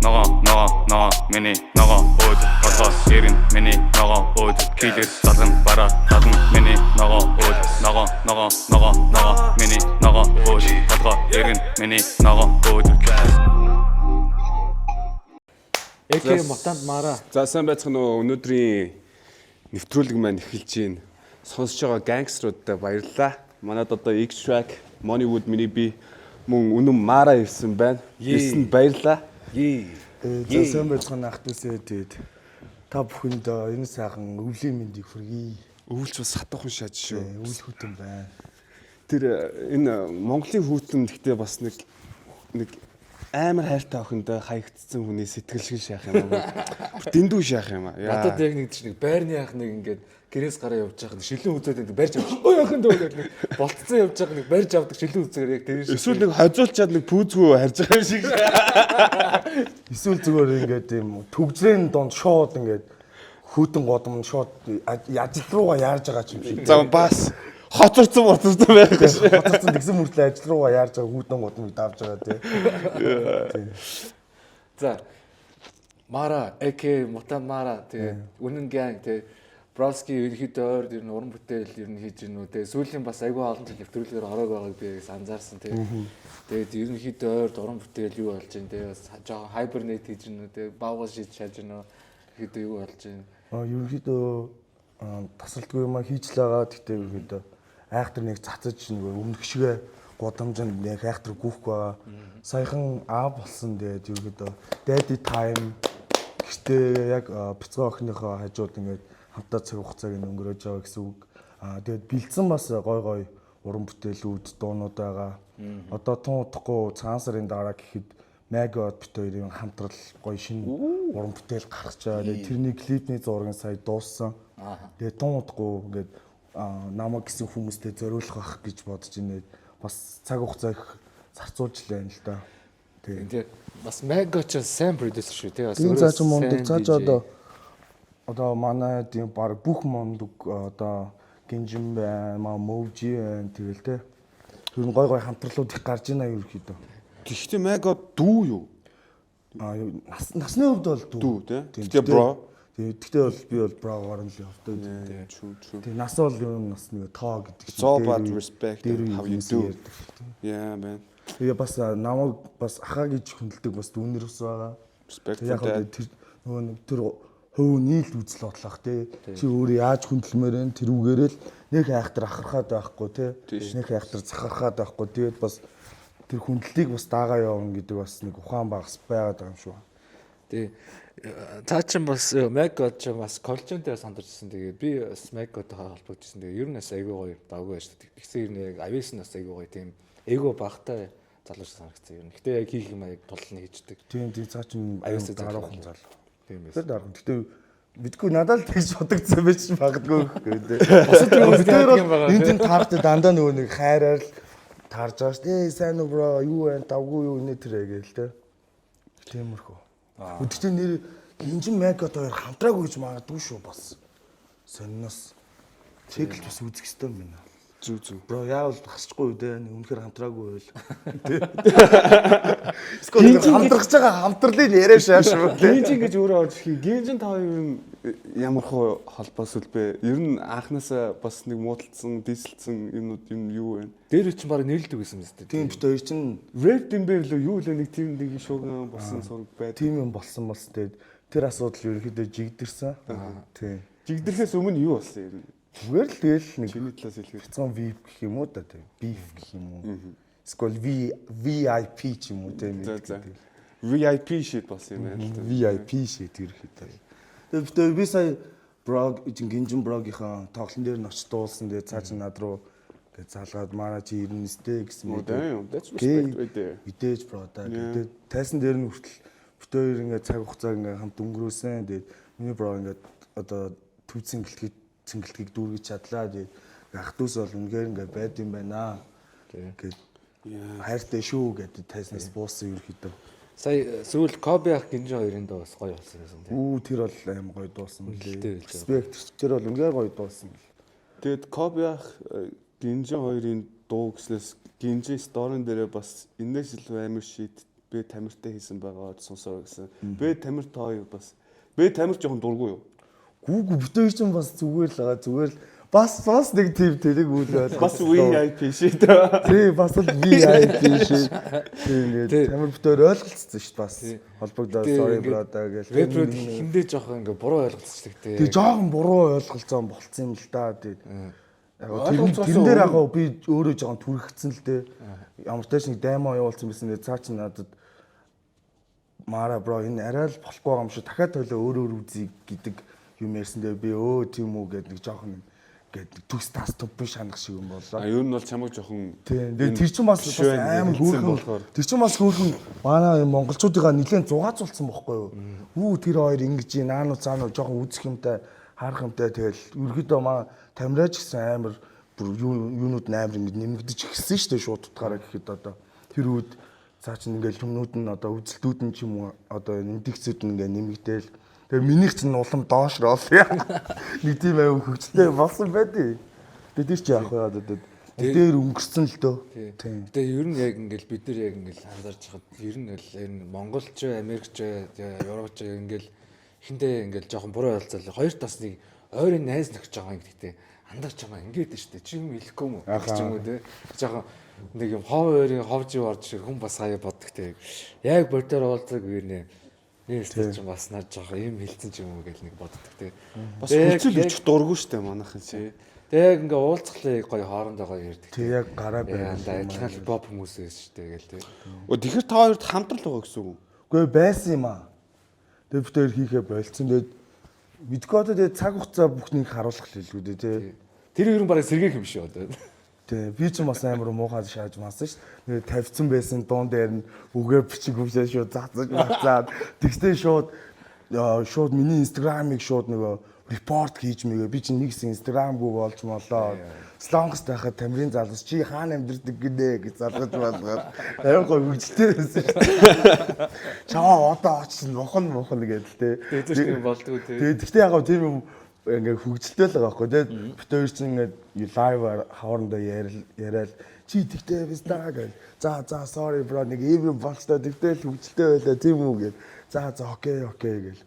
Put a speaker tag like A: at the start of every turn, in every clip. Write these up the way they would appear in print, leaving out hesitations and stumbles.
A: ного миний ного өөд толгой ирэн миний ного өөд килэр салган бараа гадна миний ного өөд ного миний ного өөд толгой ирэн миний ного өөд
B: AK Mutant Mara.
C: За сайн байцгаана уу. Өнөөдрийн нэвтрүүлэг маань эхэлж байна. Сонсож байгаа гангстеруудтай баярлалаа. Манайд одоо X-Track, Moneywood, Mini-B мөн үнэн Mara ирсэн байна. Ирсэнд баярлалаа.
D: За сайн байцгаана ах トゥ усээ тэгээд та бүхэнд энэ сайхан өвлийн мэндийг хүргэе.
C: Өвлж бас хатуухан шааж шүү.
D: Өвөл хүтэн байна.
C: Тэр энэ Монголын хүүтэн гэхдээ бас нэг амар хайртай охиндоо хаягдсан хүний сэтгэлшин шаах юм аа. Дэндүү шаах юм аа.
B: Надад яг нэг чинь байрны ах нэг ингээд гэрээс гараа явж байгаа нэг шилэн үзээд нэг барьж авчих. Ой охин дөө гэдэг нэг болтцсон явж байгаа нэг барьж авдаг шилэн үзээр яг тэр шиг.
C: Эсвэл нэг хожуулчаад нэг пүүзгүү харж байгаа юм шиг.
D: Эсвэл зүгээр ингээд юм төгжрийн донд шууд ингээд хүүтэн годом шууд ажил руугаа яарж байгаа юм шиг.
C: За бас хоцорсон байхгүй шүү.
D: Хоцорсон тэгсэн мөртлөө ажил руугаа яарж байгаа хүүтэн годмыг давж байгаа тий.
B: За Mara, AK Mutant Mara тэгээ үнэн gang тэгээ Broski ерөнхийдөө ойр ер нь уран бүтээл ер нь хийж гинүү тэгээ сүүлийн бас айгүй олон жил нэвтрүүлгээр ороог байгааг би анзаарсан тэгээ. Тэгээд ерөнхийдөө ойр уран бүтээл юу болж байна тэгээ бас жоохон hibernate хийж гинүү тэгээ баавгал шийдэж шааж гинүү ерөнхийдөө юу болж байна.
D: Ерөнхийдөө тасралтгүй юм хийж л байгаа. Тэгтээ ерөнхийдөө айхтар нэг цацаж нэг өмнөх шигээ гудамжинд нэг айхтар гүөх байгаа. Саяхан болсон тэгээд ерөнхийдөө Daddy Time гэхдээ яг бяцхан охиныхоо хажууд ингээд хамтаа цаг хугацааг өнгөрөөж байгаа гэсэн үг. Тэгээд бэлдсэн бас гой уран бүтээлүүд дуунууд байгаа. Одоо тун удахгүй цагаан сарын дараа гэхэд Mega бит хоёрын хамтрал гоё шинэ уран бүтээл гаргаж байгаа. Тэгээд тэрний клипний зургийг сая дууссан. Тэгээд тун удахгүй ингээд намайг гэсэн хүмүүстэй зориулах байх гэж бодож байна. Бас цаг хугацаа их зарцуулж лээ л да.
B: Тэгээд бас Mega ч сайн продюсер шүү тий. Бас
D: өөрөө цааш мундаг цааш одоо манай тийм баг бүх мундаг одоо Гинжин байна, Мовжи байна тэгэл те. Тэр нь гой хамтралууд их гарч ийна ерөөхдөө.
C: Гэхдээ Mega дүү юу?
D: Насны хувьд бол
C: дүү те. Гэхдээ бро.
D: Тэгтээ бол би бол брогоор нь л явдаг тийм. Тэг нас бол юм нас нэг тоо гэдэг
C: чинь. So bad respect how you do. Yeah man.
D: Тэгээ бас намайг бас ахаа гэж хүндэлдэг бас дүүнэр ус байгаа.
C: Respect for that.
D: Тэр хөв нийлд үзэл бодлох тий. Чи өөрөө яаж хүндэлмээр вэ? Тэрүүгээрээ л нэг айхтар ахархаад байхгүй тий. Нэг айхтар захархаад байхгүй. Тэгээд бас тэр хүндлэлийг бас дагаа явна гэдэг бас нэг ухаан багс байгаад байгаа юм шүү.
B: Тий. Цаа чин бас Mega ч бас коллежн дээр сандарчсан. Тэгээд би бас Mega-тай холбогдсон. Тэгээд ер нь бас айгүй гоё давгүй байж та. Тэгсэн ер нь авиас нь бас айгүй гоё тийм эго багтай залууч санагдсан юм. Гэтэ яг хийх юм аяг тулны хийждэг.
D: Тийм цаа чин
B: авиастай
D: дараахан залуу.
B: Тийм
D: ээ. Тэр дараахан. Гэтэ бидгүй надад л тэгж бодогдсон байж магадгүй гэдэг. Босод энэ тийм таартай дандаа нөгөө нэг хайраар л таарж байгаа шүү. Сайн уу бро юу вэ? Давгүй юу инээ тэрэ гээл те. Тиймэрхүү. Гэхдээ нэр Гинжин Mega хоёр хамтраагүй гэж магадгүй шүү бас. Сонноос чеклж бас үзэх хэрэгтэй юм байна.
C: Зүг.
D: Бро яавал хасчихгүй үү дээ. Үнэхээр хамтраагүй байл. Скол хамтрах байгаа хамтрлыг яриа шаашгүй.
C: Гинжин гэж өөрөө орж ирэх. Гинжин та хоёр ямар хөө холбоос үлбэ? Ер нь анханасаа бас нэг муудалцсан, дийсэлсэн юмнууд юм юу вэ?
B: Дээр чинь баг нээлдэг гэсэн мэт.
D: Тийм бит хоёр чинь
C: Red Dimber лөө юу лээ нэг тийм нэг шууган болсон сураг байд.
D: Тийм юм болсон тэгээд тэр асуудал ерөнхийдөө жигдэрсэн. Тийм.
C: Жигдэрэхээс өмнө юу болсон юм?
D: Зүгээр л тэгэл нэг
C: чиний талаас хэлэхэд
D: хэцэн VIP гэх юм уу да тийм. Beef гэх юм уу? Эсвэл VIP ч юм уу тийм.
C: VIP shit болсон юм байна л да.
D: VIP shit ерөнхийдөө. Тэгээд би сая Brog Гинжин Brog-ийн тоглолтын дээр нь очиж дуулсан. Тэгээд цаа чин над руу тэгээд залгаад манай чи ирнэ сте гэсэн
C: мэт. That's respect right there.
D: Мэдээж бро да. Тэгээд тайсан дээр нь хүртэл бит хоёр ингээд цаг хугацааг ингээд хамт өнгөрөөсөн. Тэгээд миний бро ингээд одоо төв цэнгэлтгийг дүүргэж чадлаа. Тэгээд ах トゥ ус бол үнээр ингээд байд юм байна. Тэгээд хайртай шүү гэдэг тайснаас буусан ерөөхдөө.
B: Сая сүүл Коби ах Гинжин хоёрын доо бас гоё болсон гэсэн тийм.
D: Тэр бол аим гоё дуусан мөлий. Spectre тэр бол үнээр гоё дуусан мэл.
C: Тэгэд Коби ах Гинжин хоёрын дуу гэснээс Гинжин сторин дээрээ бас инээс илүү амар шийд Би Тамиртай хийсэн байгаа сонсоо гэсэн. Би Тамирт хоёр бас. Би Тамир жоохон дургүй юу?
D: Гүүг бүтээж чинь бас зүгээр л байгаа. Зүгээр л бас нэг тийм тэрэг үйл
C: Бас VIP шээ дээ.
D: тий бас л VIP шээ. Тэгээд Тамир бүтээр ойлголцсон шүү дээ бас. Холбогдоо sorry brother гэж.
B: Рэпрүүд хиндээ жоохон ингээ буруу ойлголцдог те.
D: Тэг жоохон буруу ойлголцсон болцсон юм л да. Тэрэн дээр яг би өөрөө жоохон түрхэгцэн л дээ. Ямар ч нэг даймо явуулсан байсан. Цаа чи надад Мара бро энэ арай л болохгүй байгаа юм шиг дахиад тойлоо өөр үзье гэдэг юм ярьсан дээр би тийм үү гэдэг нэг жоохон гэдэг төс тас тупын шанах шиг юм боллоо.
C: Ер нь бол чамайг жоохон
D: тийм. Тэр чинь бас амар хөөрхөн. Тэр чинь бас хөөрхөн манай монголчуудыгаа нэлээд зугаацуулсан бохгүй юу? Тэр хоёр ингэж наануу цаануу жоохон үзэх юмтай харах юмтай тэгэл ерөөдөө маа Тамираач гэсэн амар бүр юунууд амар ингэ нэмэгдэж ихсэн шүү дээ шууд утгаараа гэхэд одоо тэр үед цаа чин ингээл хүмүүд нь одоо үзэлтүүд нь ч юм уу одоо нэмдэгцүүд нь ингээ нэмэгдээл тэгээ минийх чинь улам доош роолъё. Нэг тийм аяа хөвчтэй болсон байдیں۔ Тэгээд тэр чи яах вэ одоо дээр өнгөрсөн л дөө.
B: Тийм. Тэгээ ер нь яг ингээл бид нар яг ингээл анзаарч хахад ер нь энэ монголч, америкч, европч ингээл хиндээ ингээл жоохон буруу ойлцол хоёр тас нэг ойрын найз нөхөж байгаа юм гэхдээ андаа чамаа ингээд шүү дээ. Чи юм хэлэхгүй юм уу? Гэж юм уу те. Жоохон нэг юм хов ойрын ховж орж хүн бас хаяа боддог те. Яг бордоор уулзаг гэрнэ. Нээстэй ч бас наад жоохон юм хэлсэн ч юм уу гэж нэг боддог те.
C: бас хүчил өчөх дургүй шүү дээ манайхан чи.
B: Тэгээ яг ингээ уулзахлаа гоё хоорондоо гоё ярьдаг.
D: Тэг яг гараа байна.
B: Адилхан л pop хүмүүс шүү дээ гээл те.
C: Тэгэхээр та хоёрт хамтрал байгаа гэсэн үг үү?
D: Үгүй байсан юм аа. Тэгээ бид хоёр хийхэ болцсон. Тэгээд мэдгүй одоо тэгээ цаг хугацаа бүхнийг харуулах хэлгүй дээ тий.
B: Тэр ер нь бараг сэргээх юм шиг одоо.
D: Тий. Би ч бас амар муухай шааж маасан ш. Тэгээ тавьсан байсан дуун дээр нь үгээр бичиг хүмсээ шууд заацаж мацаад. Тэгстэй шууд миний инстаграмыг шууд нөгөө репорт хийж мэгээ. Би чинь нэг хэсэг инстаграмгүй болж молоо. Слонгос тахад Тамирын залуус чи хаана амьдэрдэг гинэ гэж залгаж болгоод аян гой хөвжтэй байсан ш. Чаа одоо очсон мохон гэдэл тий.
B: Тэгээд тийм болдгоо тий.
D: Тэгээд гэхдээ яг тийм юм ингээ хөвгөлтэй л байгаа байхгүй тий. Бид хоёр чинь ингээ лайв хоорондоо яриад чи тэгтэй байста гэл. За sorry bro нэг ийм болцтой тэгтэй л хөвгөлтэй байлаа тийм үү гэл. За окей гэл.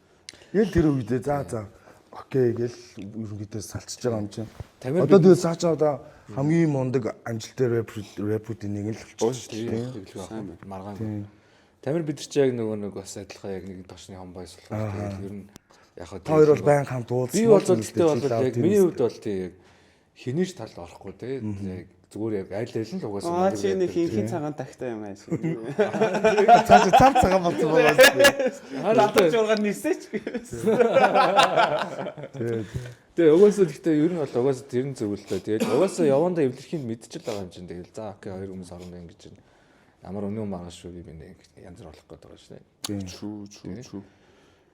D: Ял тэр үедээ за окей гэл ерөнхийдөө салчиж байгаа юм чинь. Одоо тэгээд цаашаа одоо хамгийн мундаг амжилттай рэпүүдийн нэг л болчихсон шүү дээ.
B: Маргаан. Тамир бид ч яг нэг бас адилхан яг нэг тошны хомбойс болохоор тэгээд ер нь яг хаа
D: хоёр бол байн хамт уулзсан.
B: Би бол зөлтэй бол яг миний хувьд бол тийм яг хинэж талд орохгүй те. Яг зүгээр яг аль аль нь угаасаа.
C: Чи нэг хинхи цагаан тагтай юм ааш.
D: Цав цагаан болсон байгаа шүү.
C: Хатаж ургаад нисээч.
B: Тэгээ угаасаа гэхдээ ер нь бол угаасаа тэрэн зөвлөлөө. Тэгээд угаасаа явандаа эвлэрхийнд мэдчихэл байгаа юм чинь. Тэгэл за окей хоёр хүмүүс орондоо ингэж байна. Ямар өнөө маргааш шүү би нэ янз бүр болох гээд байгаа шнэ.
C: True.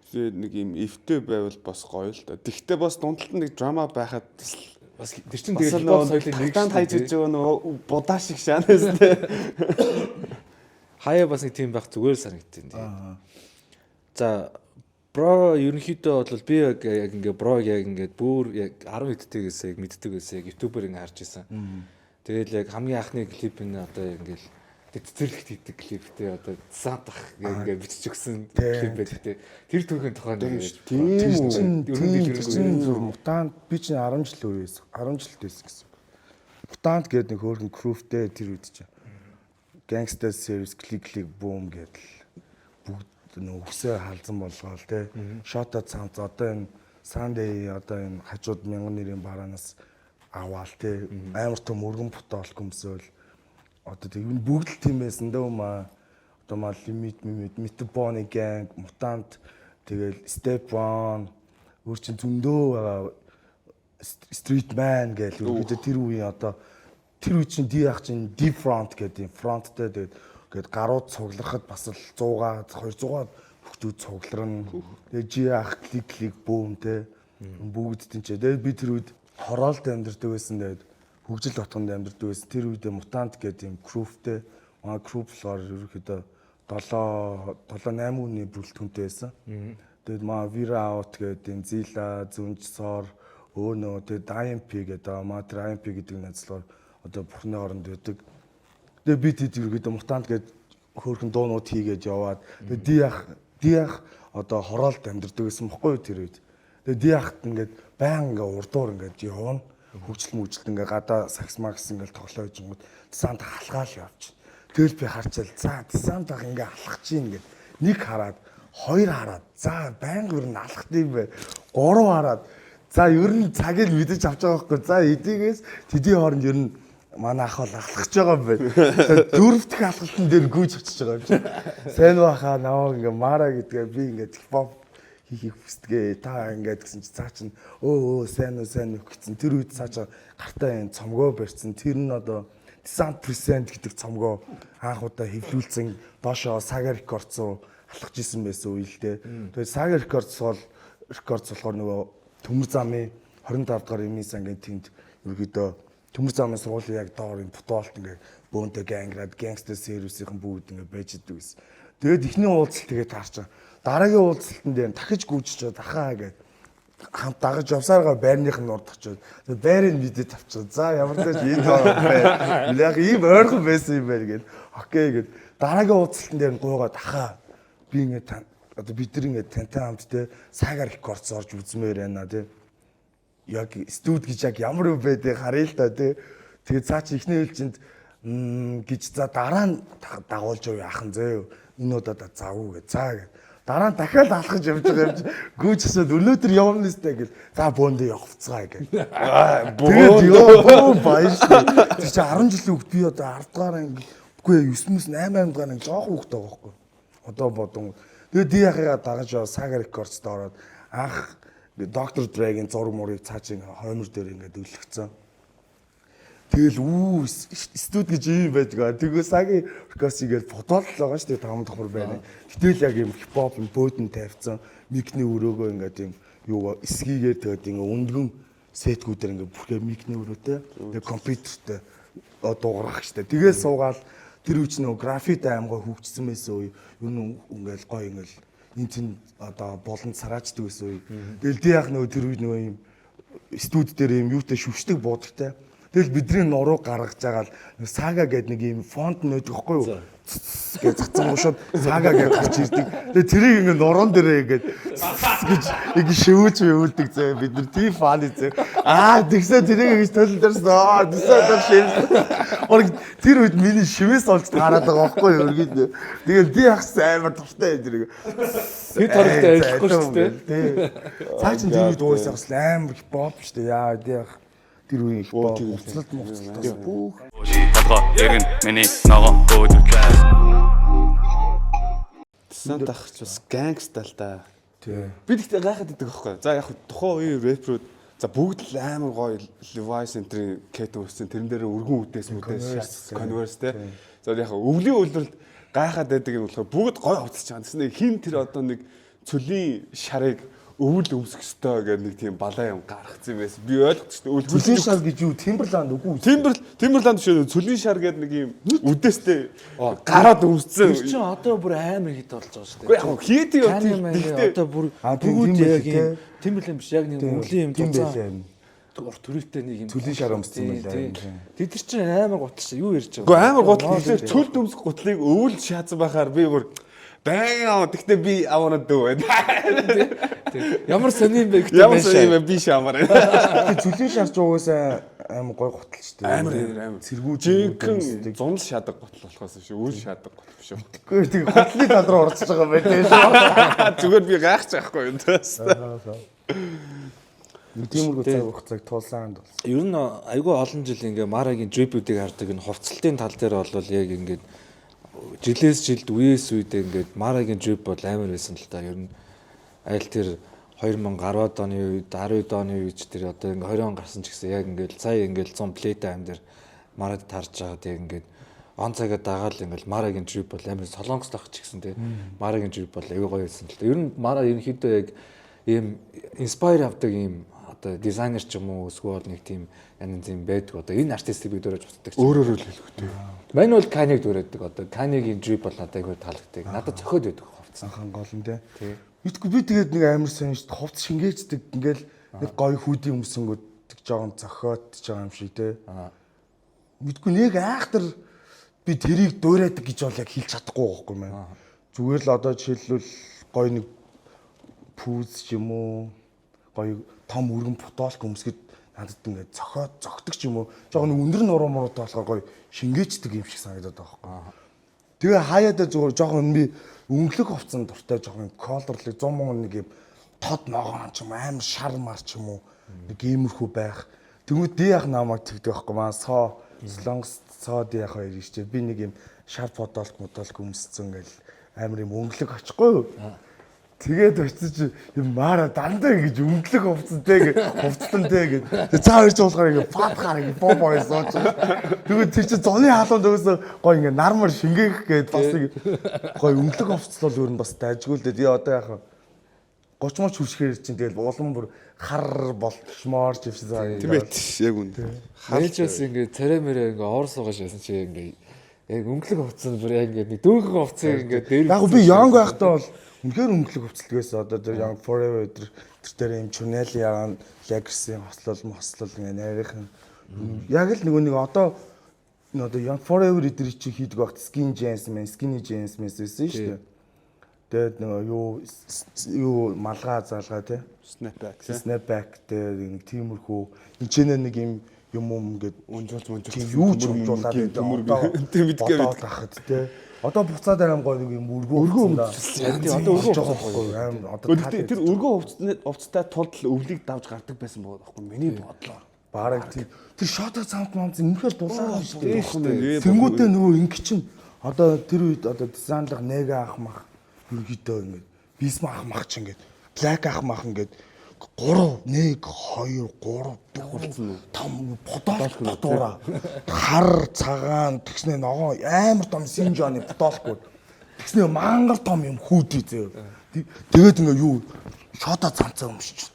C: Тэгээ нэг юм эвтэй байвал бас гоё л да. Тэгтээ бас дундталд нэг драма байхад
B: бас тэр чин тэгэл хипхоп соёлын нэг
C: танд хайж иж байгаа нөгөө будаа шиг шаанаас тэ.
B: Хаяа бас нэг тийм байх зүгээр санагдтiin тий. За бро ерөнхийдөө бол би яг ингээ бро яг ингээ бүр яг 10 хэдтэйгээс яг мэддэг байсан яг ютубер ингээ харж исэн. Тэгэл яг хамгийн анхны клип нь одоо ингээл цэцэрлэгт хийдэг клиптэй одоо саатах ингээ бичиж өгсөн клип байдаг. Тэр түүхийн тухайн
D: тийм мутант би чинь 10 жил өөрөө 10 жилд байсан гэсэн. Мутант гэдэг нэг хөөрхөн крүүфтэй тэр үед чинь gangster series click boom гэдэл бүгд нөхсөө халзан болгоол те. Shota цаанц одоо энэ Sunday одоо энэ хажууд 1000 нэрийн бараанаас аваал те. Амар том өргөн бутаал көмсөөл одоо тэг энэ бүгд л тийм байсан дөө маа. Одоо маа limit Metabonic gang, Mutant тэгэл Step 1 өөр чин зөндөө Street Man гэл үргэлж тэр үеийн одоо тэр үе чин ах чин Deep Front гэдэг фронттэй тэгээд гарууд цугларахад бас л 100 200 хүүхдүүд цугларна. Тэгээд ах клик бөөм те бүгд тийм ч тэгээд би тэр үед хороолт амьдэрдэг байсан тэгээд хөгжил дотгонд амьдэрдэг байсан. Тэр үедээ Mutant гэдэг юм крүүфтэй манай крүүфлоор ерөөхдөө 7-8 хүний бүрэлдэхүүнтэй байсан. Тэгээд маа Vira Out гэдэг энэ Zilla Зүнжсоор өөнөө тэгээд IMP гэдэг маа тэр IMP гэдэг найзлаар одоо бурхны оронд байдаг. Тэгээд би тэд ерөөхдөө Mutant гэдэг хөөрхөн дуунууд хийгээд яваад тэгээ диах одоо хороолт амьдэрдэг гэсэн бохгүй юу тэр үед. Тэгээ диахт ингээд баян ингээд урдуур ингээд явна. Хөгжил ингээд гадаа сакс макс ингээд тоглоо гэж юм. Десант халгаал явж. Тэгэл би харчаал за десант ах ингээд алхах чинь ингээд нэг хараад хоёр хараад за байнга ер нь алхах юм бэ. Гурав хараад за ер нь цагийг мэдэж авч байгаа байхгүй. За эдгээс тэдний хооронд ер нь манай ах бол алхаж байгаа юм байна. Дөрөв дэх алхалтын дээр гүйж очиж байгаа юм чинь. Сайн баха наваа ингээ мара гэдгээ би ингээ хипхоп хийх хүсдэгэ та ингээд гэсэн чи цаа чин сайн уу гэсэн тэр үед цаачаа гартаа энэ цомгоо барьсан. Тэр нь одоо Descent Present гэдэг цомгоо анх удаа хэвлүүлсэн доошоо Saga Records руу алхаж исэн байсан үе л дээ. Тэгээд Saga Records болохоор нөгөө Төмөр замын 25 дахь эмийн сангийн тэнд ерөөдөө Төмөр замын сургуулийн яг доор энэ футболт ингээд бөөнтэй ганград гангстер сервисийн бүгд ингээд байж идэв гэсэн. Тэгээд ихний уулзалт тэгээд таарчаа. Дараагийн уулзалтанд дээр дахиж гүйчихээ дахаа гээд хамт дагаж явсараа байрных нь урд очиод тэгээд байрыг мэдээд авчаа. За ямар ч энэ бай. Яг ийм ойрхон байсан юм байна гээд. Окей гээд дараагийн уулзалтанд дээр гуугаа дахаа би ингээд одоо бид нар ингээд тантай хамт те Saga Records орж үзмээр байна те. Яг студ гэж яг ямар юм бэ те харъя л та те. Тэгээд цаа чи ихний хэлжинд гэж за дараа нь дагуулж явъя ахын зөө. Энэ удаа завгүй гэ. За гэ. Дараа нь дахиад алхаж явж байгаа юм чи гүйчсэд өнөөдөр явна нэстэй гэл. За бөөндөө явцгаа гэ. Тэгээд ёо баяш. Тэр чи 10 жилийн хөвгт би одоо 10 дахь анги үгүй 9-8 дахь анги жоохон хөвгт байгаа байхгүй. Одоо бодон. Тэгээд ди яхаа дагаж яваа Saga Records-д ороод анх Dr. Dre-гийн зураг мурыг цаашин хоймор дээр ингээд өлгцсөн. Тэгэл студ гэж юм байдгаа. Тэгээ Saga Records-ийг фотол л байгаа шүү дээ 5 давхар байна. Гэтэл яг юм хипхоп бөөдөн тавьсан микний өрөөгөө ингээд юм юу эсгийгээр тэгээд ингээд өндгөн сетгүүдээр ингээд бүрхээ микний өрөөтэй тэгээд компьютертэй дуугарах штэ. Тэгээ суугаал тэр үуч нөө графит аймгаа хөгжсөн байсан үе. Юу н ингээл гоё ингээл энэ чинь одоо болонд сараачдаг байсан үе. Тэгэл ди яах нөө тэр үе нөө юм студ дээр юм юутай шүвшдэг буудагтай. Тэгэл бидний нуруу гаргаж байгаа л Saga гэдэг нэг юм фонт нөйдөг байхгүй юу? Гэж цацсан гушууд Saga гэж гарч ирдэг. Тэгээ тэрийг ингээ нуруунд дээрээ ингээд гэж ингэ шивүүч өвөлдөг зөө бид нар тийм фан зөө. Тэгсэн тэрийг ингэж төлөлдөрсөн. Тэсээ шивс. Тэр үед миний шивээс олж гараад байгаа байхгүй юу? Өргөд. Тэгээд би ахс амар туртай энэ.
B: Бид хоёртой ажиллахгүй шүү дээ.
D: Цаа чин тэр үед уусаа амар хипхоп шүү дээ. Яа дий тэр үеийн хипхоп уцлалт бүх
A: Гадгаа ирэн миний ногоо өөдөг.
C: Десант ах ч бас гангста л да. Би тэгтээ гайхаад идэг байхгүй. За яг тухайн үеийн рэпрүүд за бүгд л амар гоё Levi's энтрийн Keto өссөн тэрэн дээр өргөн үдээс Converse те. За яг өвлийн үйлрэлд гайхаад байдаг юм болохоор бүгд гоё хувцсаж байгаа. Тэснэ хин тэр одоо нэг цөлийн шарыг өвөл өмсөх ёстой гэдэг нэг тийм балаа юм гаргацсан юм байсан. Би ойлгохгүй шүү дээ.
D: Цөлийн шар гэж юу? Timberland үгүй.
C: Timberland шүү дээ. Цөлийн шар гэдэг нэг юм үдээстэй гараад өмссөн.
B: Тэр чинь одоо бүр амар хит болж байгаа шүү дээ.
C: Уу яг хийдэг юм.
B: Гэхдээ одоо бүр бүгд яг юм Timberland биш яг нэг өвлийн юм
D: тийм
B: урт төрөлтэй нэг юм
D: цөлийн шар өмссөн байлаа.
B: Тэд нар чинь амар гутал юу ярьж байгаа.
C: Уу амар гутал хэлээ цөлд өмсөх гутлыг өвөл шаазан байхаар би бүр баа тэгтээ би аваад дөө.
B: Ямар сони юм бэ гэдэг
C: Ямар сони юм бэ би шамаар.
D: Цөлийн шарч угаасаа амар гой гутал шүү дээ.
C: Амар
D: цэргүүж
C: жинхэнэ зунал шаадаг гутал болохоос шүү. Үл шаадаг гутал биш үү.
D: Гэхдээ тийм гутлын тал руу орцож байгаа юм байна.
C: Зүгээр би гайхаж байхгүй юм тас.
D: Тиймэрхүү цаг хугацааг туулсан бол.
B: Ер нь айгүй олон жил ингээ Марагийн дрипүүдийг хардаг энэ хувцалтын тал дээр бол яг ингээд жилээс жилд үеэс үедээ ингээд Марагийн дрип бол амар байсан л та. Ер нь аль тэр 2010-ад оны үед 10-д оны үед тэр одоо ингээ 20 он гарсан ч гэсэн яг ингээд сая ингээд 100 плейтайм дээр Марад тарж байгаа тийм ингээд он цагаа дагаал ингээд Марагийн дрип бол амар солонгос тах ч гэсэн тийм Марагийн дрип бол айгүй гоё байсан л та. Ер нь Мара ерөнхийдөө яг ийм инспайр авдаг ийм одоо дизайнер ч юм уу эсвэл нэг тийм янз янзын байдаг. Одоо энэ артистыг би дөрөж утдаг ч.
C: Өөрөөр л хэлэхдээ.
B: Мань бол Каниг дөрөөдөг. Одоо Канигийн дрип бол надад айгүй таалагддаг. Надад цохиод байдаг хувцас.
D: Анхан гол нь тий. Мэдгүй би тэгээд нэг амар сайн шүү дээ. Хувцас шингээждэг. Ингээл нэг гоё хүүдийн өмсөнгөд жоон зохиод байгаа юм шиг тий. Мэдгүй нэг айхтар би тэрийг дуурайдаг гэж бол яг хэлж чадахгүй байхгүй мэн. Зүгээр л одоо жишээлбэл гоё нэг пүүз ч юм уу гоё том өргөн потолк өмсгөд надад ингээд зогтөг ч юм уу. Жогоо нэг өндөр нуруу муруутай болохоор гоё шингээчдэг юм шиг санагдаад байгаа байхгүй. Тэгээ хаяада зүгээр жоохон би өнгөлөг хувцсан дуртай жоохон колорлыг 100 мөнгө нэг юм тод ногоон ч юм аим шар мар ч юм уу нэг иймэрхүү байх. Тэгвэл ди яах намайг тэгдэг байхгүй маа солонгос цоод яах хоёр ирчээ би нэг юм шар подолк өмссөн гэл амар юм өнгөлөг очихгүй юу. Тэгээд очиж юм мара дандаа ингэж өнгөлөг хувцтантэй гэж цаа ирж болохоор ингэ фатхаар ингэ бомбоо сууж. Тэгээд тэр чинь зоны хаалуун дөөсөө гой ингэ нармар шингээх гээд бас нэг гой өнгөлөг хувцлал өөр нь бас дайжгүй л дээ. Одоо яах вэ? 30 мөч хүчгээр чинь тэгэл улам бүр хар болчмоор ч юм шиг заа.
C: Тийм ээ яг үнэ.
B: Ээлжээс ингээ царай мэрэ ингээ оор суугаш ясан чи ингээ яг өнгөлөг хувцсан бүр яг ингээ нэг дүүхэн хувцсан ингээ дээр.
D: Яг би young байхдаа бол үнэхээр өнгөлөг хувцалгээс одоо тэр young forever тэр дээр юм Chunelli ягаан Legacy хослол ингээ нарийнхан. Яг л нэг одоо young forever эдэр чи хийдэг багт skinny jeans байсан шүү дээ. Тэгээд юу малгай заалгаа тий snapback дээр нэг тиймэрхүү энэ нэг юм ингээд унжуулж юу ч унжуулаад одоо тахад тий одоо буцаад аим гоё нэг юм өргөө одоо
C: өргөө тэр өргөө хувцтай тулд л өвлийг давж гардаг байсан байхгүй миний бодлоор
D: бараг тэр шотог цамт мамц үнэхээр дулаа шүү дээ тэнгүүтээ нөгөө ингэ чинь одоо тэр үед одоо дизайнлах нэгэ ах мах ерөөдөө ингээд бисма ах мах ч ингээд black ах мах ингээд 3 1 2 3 4 5 подолк дураа хар цагаан тэгснэ ногоо амар том синжаны подолкууд тэгснэ мангар том юм хүүдий зөө тэгээд ингээд юу шота цанцаа өмсч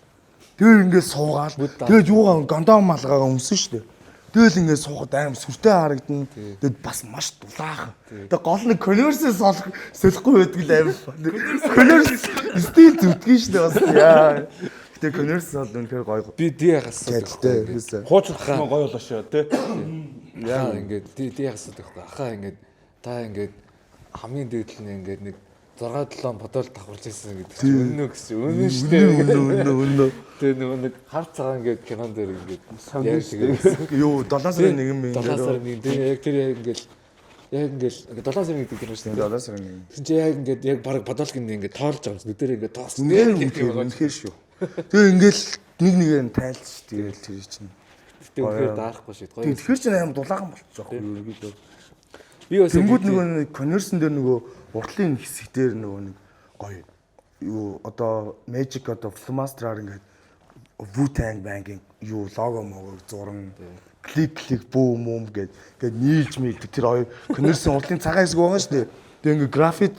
D: тэгээд ингээд суугаал тэгээд юугаа гондом малгаагаа өмсөн шүү дээ. Тэгэл ингээд суухад аим сүртэй харагдана. Тэгэд бас маш дулаахан. Тэгээ гол нь Converse-с солихгүй байдаг л аим. Converse стил зүтгэн шүү дээ бас яа. Тэгээ Converse бол үнэхээр гоё.
B: Би ягаас
C: хуучрах юм гоё болоо шүү тий.
B: Яа ингээд ягаас байхгүй. Ахаа ингээд та ингээд хамгийн дээдл нь ингээд нэг 6-7 подол давхарч ирсэн гэдэг чинь өнөө гэсэн. Өнөө шүү дээ. Өнөө. Тэгээ нэг хар цагаан ингээд кинон дээр ингээд
D: юу 7 сарын 1 минь
B: 7 сарын 1 тэгээ яг тэр яг ингээд 7 сарын 1 гэдэг юм шүү дээ.
D: 7 сарын 1.
B: Тэгвэл яг ингээд яг баг подолкинд ингээд тоолж байгаа. Нүдээр ингээд тооссон.
D: Үнэхээр шүү. Тэгээ ингээд нэгээр нь тайлж тэгэл тэр чинь.
B: Тэгтээ үнэхээр даахгүй шүү. Гоё.
D: Тэгэхээр чинь аим дулаахан болчих жоох ерөөдөө.
B: Би бас
D: тэнгууд нөгөө Converse дээр нөгөө уртлын хэсэг дээр нөгөө нэг гоё юу одоо Magic одоо Flamaster-аар ингээд Wu-Tang Bang-ийн юу лого могог зуран клик бүүм гээд нийлж мэлдэг тэр хоёр Converse-ийн уртлын цагаан хэсэг байгаа шүү дээ. Тэгээ ингээд графит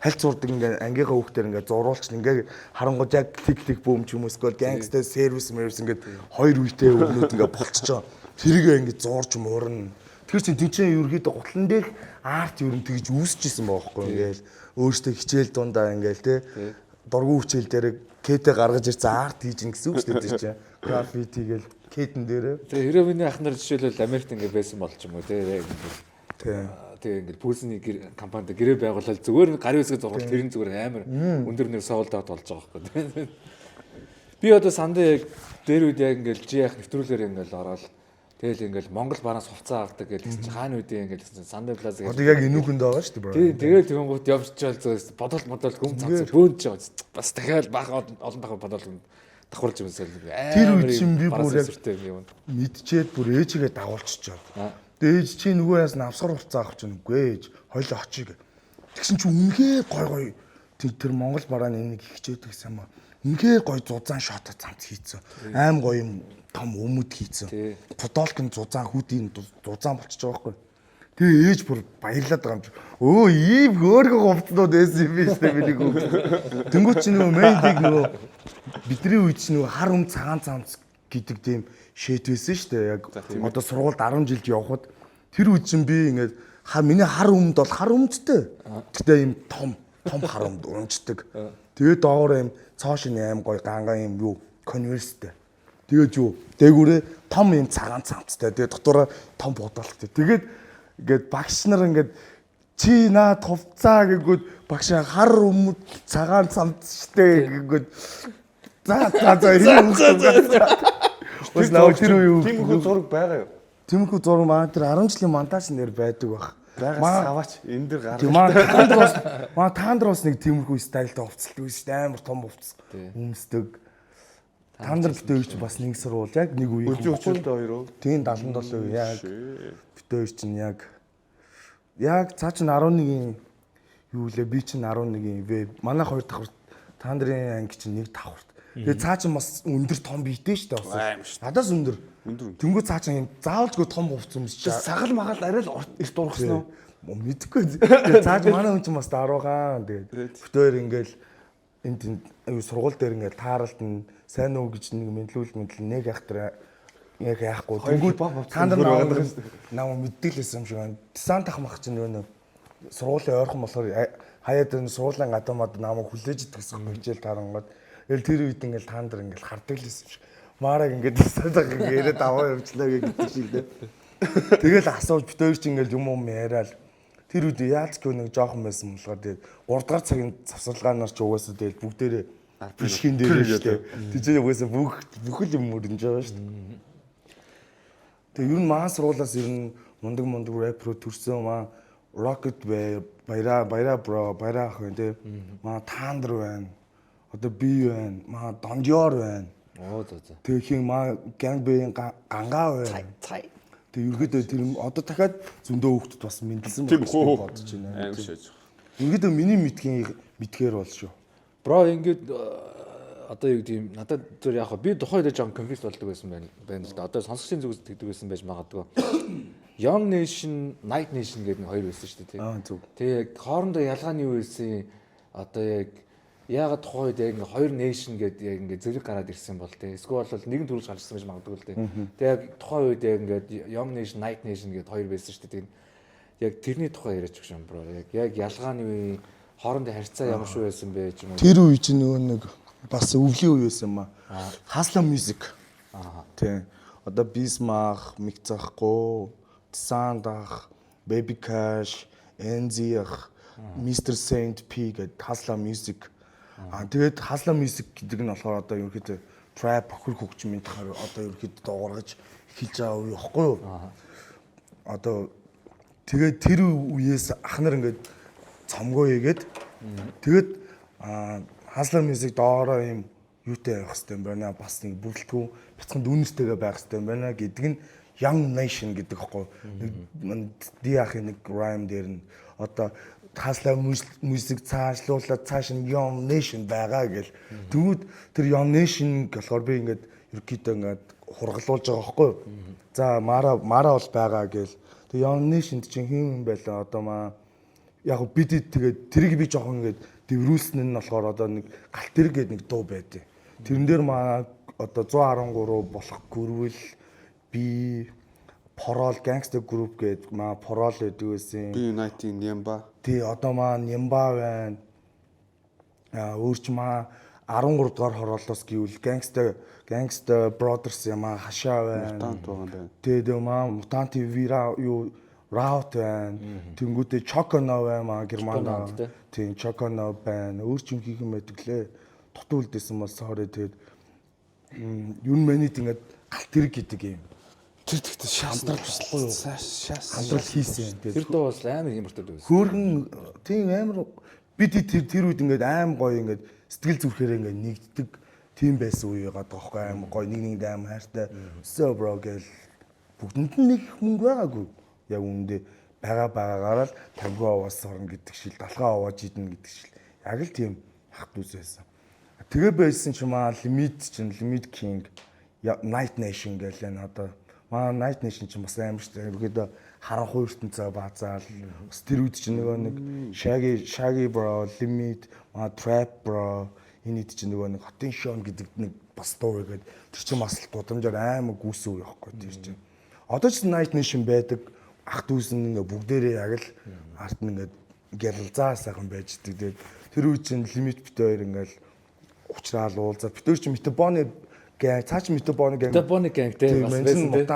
D: хальт зурдаг ингээд ангийнхаа хүүхдээр ингээд зурулч ингээд харангууд яг клик бүүм ч юм уу эсвэл gangster service ингээд хоёр үетэй өвнүүд ингээд болчихоо. Тэрийг ингээд зурж муурна. Тэр чинь тэнцэн ерөөхдөө гутлан дээр арт ер нь тэгж үүсчихсэн байхгүй ингээл өөртөө хичээл дундаа ингээл те дургуй хичээл дээр кэтэ гаргаж ирсэн арт хийж ин гэсэн үг шүү дээ чинь графити гээл кэтэн дээр
B: тэгээ Хироминий ахнаар жишээлбэл Америкт ингээд байсан болж юм уу те тэгээ ингээд пүүсний компанид гэрээ байгуулаад зүгээр гарын хэсэг зурвал тэрэн зүгээр амар өндөр нэг соолдоод болж байгаа байхгүй би одоо сандаа яг дээр үед яг ингээд жи ах нэвтрүүлгээр ингээд ороод тэгэл ингээл Монгол бараас хувцас авдаг гэж чинь хаана үдээ ингээл Сандаа Плаза гэж.
D: Одоо яг энүүхэнд байгаа шүү дээ.
B: Тэгээд тэгэнгүүт явчихвал зөөс бодол гүм цанц бөөж байгаа. Бас дахиад баах олон дахин бодол давхарлж юмсэл.
D: Тэр үед чинь би бүр яг мэдчихэд бүр ээжигээ дагуулчихж байгаа. Тэгээд ээж чи нөгөө яас навсгар хувцас авах чинь үгүй ээж хоёул очиг. Тэгсэн чи үнэхээр гой тэр Монгол барааны энийг хичээдэг гэсэн юм аа. Үнэхээр гой зузаан шота цанц хийцэн. Аим гоё юм том өмөд хийцэн. Подолкын зузаан хүүдийн зузаан болчихж байгаа байхгүй. Тэгээ ээж бүр баярлаад байгаа юм чи. Өө ийм хөөргө хувцнууд байсан юм биш үү миний гүн. Тэнгүүт чи нөгөө мейдиг нөгөө бидний үед чи нөгөө хар юм цагаан цамц гэдэг тийм шэт байсан шүү дээ. Яг одоо сургуульд 10 жилд явхад тэр үед чинь би ингээд миний хар өмд бол хар өмдтэй. Гэтэ ийм том хар өмд унждаг. Тэгээд доогоор ийм цоошин аим гоё ганган юм юу Converse-тэй. Тэгээд юу дээгүүрээ том юм цагаан цамцтай. Тэгээд дотоороо том бодолтой. Тэгээд ингээд багш нар ингээд чи наад хувцаа гэнгүүт багш хар өмд цагаан цамц штэ гэнгүүт за Ус наа тэр юу
C: тиймэрхүү зураг байгаа юу?
D: Тиймэрхүү зураг маань тэр 10 жилийн монтаж нэр байдаг баг.
C: Байгаас аваач энэ дэр гаргаж.
D: Маа таандар бас нэг тиймэрхүү стайлтай хувцалдаг шүү дээ. Амар том хувцас өмсдөг. Таандар битүүч бас нэг сурвал яг нэг үе.
C: Өчигдөө хоёр уу?
D: Тийм 77 яг битүүч чинь яг цаа чин 11-ийн юу лээ би чин 11-ийн вэ. Манай хоёр давхар таандрын анги чинь нэг давхарт. Тэгээ цаа чин бас өндөр том биетэй шүү дээ бас. Надаас өндөр. Тэнгүү цаа чин юм заавалжгүй том хувцас өмсч.
C: Сагал магаал арай л эрт ургасан уу?
D: Мэдгүй. Цаа чин манай хүн чинь бас даруугаан. Тэгээд битээр ингээл энд сургууль дээр ингээл тааралт нь сайн уу гэж нэг мэдлүүл нэг ахтар яг яахгүй. Тэнгүү таандар намаа мэддэглэсэн юм шиг байна. Десант ахмах чинь нэг сургуулийн ойрхон болохоор хаяад энэ сургуулийн гадаамад намайг хүлээж идэх гэсэн хичээл тарангууд тэр үед ингээл таандар ингээл хардаг л байсан юм шиг. Маараг ингээд десант ингээд яриад аваа явчлаа гэдэг шиг л дээ. Тэгэл асууж битээр чи ингээл юм яриад тэр үед яаж гэх нэг жоохон байсан болохоор тэгээд 3 дахь цагийн завсарлагаанаар ч угаасаа тэгээд бүгдээрээ бишгэн дээр шүү дээ. Тэжээ угаасаа бүхэл юм өрнж байгаа шүү дээ. Тэгээ ер нь маа сургуулаас ер нь мундаг рэпер төрсөн маа Rocket баяра бро баяра ах вэ тэ маа таандар байна. Одоо би байна. Маа Донжор байна. Тэгээ хин маа Gangbang гангаа байна. Тэгээ ерөөдөө тэр одоо дахиад зөндөө хүүхдүүд бас мэдлсэн байх гэж бодож байна.
C: Аим шээж.
D: Ерөөдөө миний мэдгээр бол шүү.
B: Бро ингээд одоо юу гэдэг юм надад зөв яг би тухайд жоохон конфьюз болдог байсан байна л да. Одоо сонсогчдын зүгээс тэгдэг байсан байж магадгүй. Young Nation, Night Nation гэдэг нэг хоёр байсан шүү дээ тийм. Тэгээ яг хоорондоо ялгааны юу байсан одоо яг яагаад тухайд яг ингээ хоёр nation гэдэг яг ингээ зэрэг гараад ирсэн бол тийм. Эсвэл бол нэгэн төрөж гарчсан байж магадгүй л тийм. Тэгээ яг тухайн үед яг ингээ Young Nation, Night Nation гэдэг хоёр байсан шүү дээ тийм. Яг тэрний тухай яриач гэж юм бро. Яг ялгааны үе хоорондоо харьцаа ямар шүү байсан бэ ч юм уу.
D: Тэр үе чинь нөгөө нэг бас өвлийн үе байсан юм аа. Hustler music. Тийм. Одоо Bismarck, Mixахгүй, Sandach, Baby Cash, Enziach, Mr Saint P гэдэг Hustler music. Тэгээд Hustler music гэдэг нь болохоор одоо ерөөхдөө trap хөр хөгжмийн тахаар одоо ерөөхдөө доогоргож эхэлж байгаа үе ихгүй юу? Одоо тэгээд тэр үеэс ах нар ингээд цомгоо хийгээд тэгээд Hustler music доороо юм юутай явах хэрэгтэй юм байна. Бас нэг бүрэлдэхүүн бяцхан дүүнэртэйгээ байх хэрэгтэй юм байна гэдэг нь Young Nation гэдэг аахгүй. Диахын нэг rhyme дээр нь одоо Hustler music цаашлуулаад цааш нь Young Nation байгаа гэл. Тэгвэл тэр Young Nation болохоор би ингээд ерөөхдөө ингээд хургалуулж байгаа аахгүй. За Мара бол байгаа гэл. Тэг Young Nation чинь хэм юм байлаа одоо яг бид тэгээд тэрийг би жоохон ингээд дэврүүлсэн нь болохоор одоо нэг галт тэрэг гэдэг нэг дуу байдیں۔ Тэрэн дээр одоо 113 болох гөрвөл би Порол gangster group гэдэг Порол гэдэг байсан.
C: Би United Nyamba.
D: Тий одоо Nyamba байна. Өөрч 13 дугаар хороолоос гэвэл gangster brothers юм хашаа байна.
C: Mutant байна.
D: Тэгээд Mutant Vira юу Route байна. Тэнгүүтээ Chocono байна Герман. Тийм Chocono байна. Өөр ч юм хийх юм байдаг лээ. Дутуу үлдээсэн бол sorry тэгээд юу мэнийд ингээд галт тэрэг гэдэг юм.
C: Тэр тэгтээ шаасдрал туслахгүй юу?
D: Шаасдрал хийсэн.
B: Тэр доо бас амар хэмэртэй байсан.
D: Хөөргөн тийм амар бид тэр үед ингээд аим гоё ингээд сэтгэл зүрхээр ингээд нэгддэг тийм байсан үе байгаа тоххой аим гоё нэг аим хайртай. So bro гэл бүгдэнд нь нэг мөнгө байгаагүй. Яг үүндээ байгаагаараа л 50 аваас орно гэдэг шил 70 аваад идэнэ гэдэг шил яг л тийм хат үс байсан. Тэгээ байсан ч Limit King Night Nation гэлээ одоо Night Nation ч бас амар шүү дээ. Ерөөдөө харанхуй ертөнцөө баазаал бас тэр үед чинь нөгөө нэг Shaggy bro, Limit, Trap bro энэ үед чинь нөгөө нэг Hot Shot гэдэг нэг бас story гэдэг тэр чинь бас дудамжаар амар гүйсэн үе байхгүй тэр чинь. Одоо ч Night Nation байдаг ах дүүс нь ингээ бүгдээрээ яг л арт нь ингээ гялалзаа сайхан байждаг. Тэр үед чинь Limit бит хоёр ингээл уучраал уулзаад бит хоёр чинь Метабоны гэнг цаач Метабоны гэнг.
B: Метабоны гэнг те бас байсан те.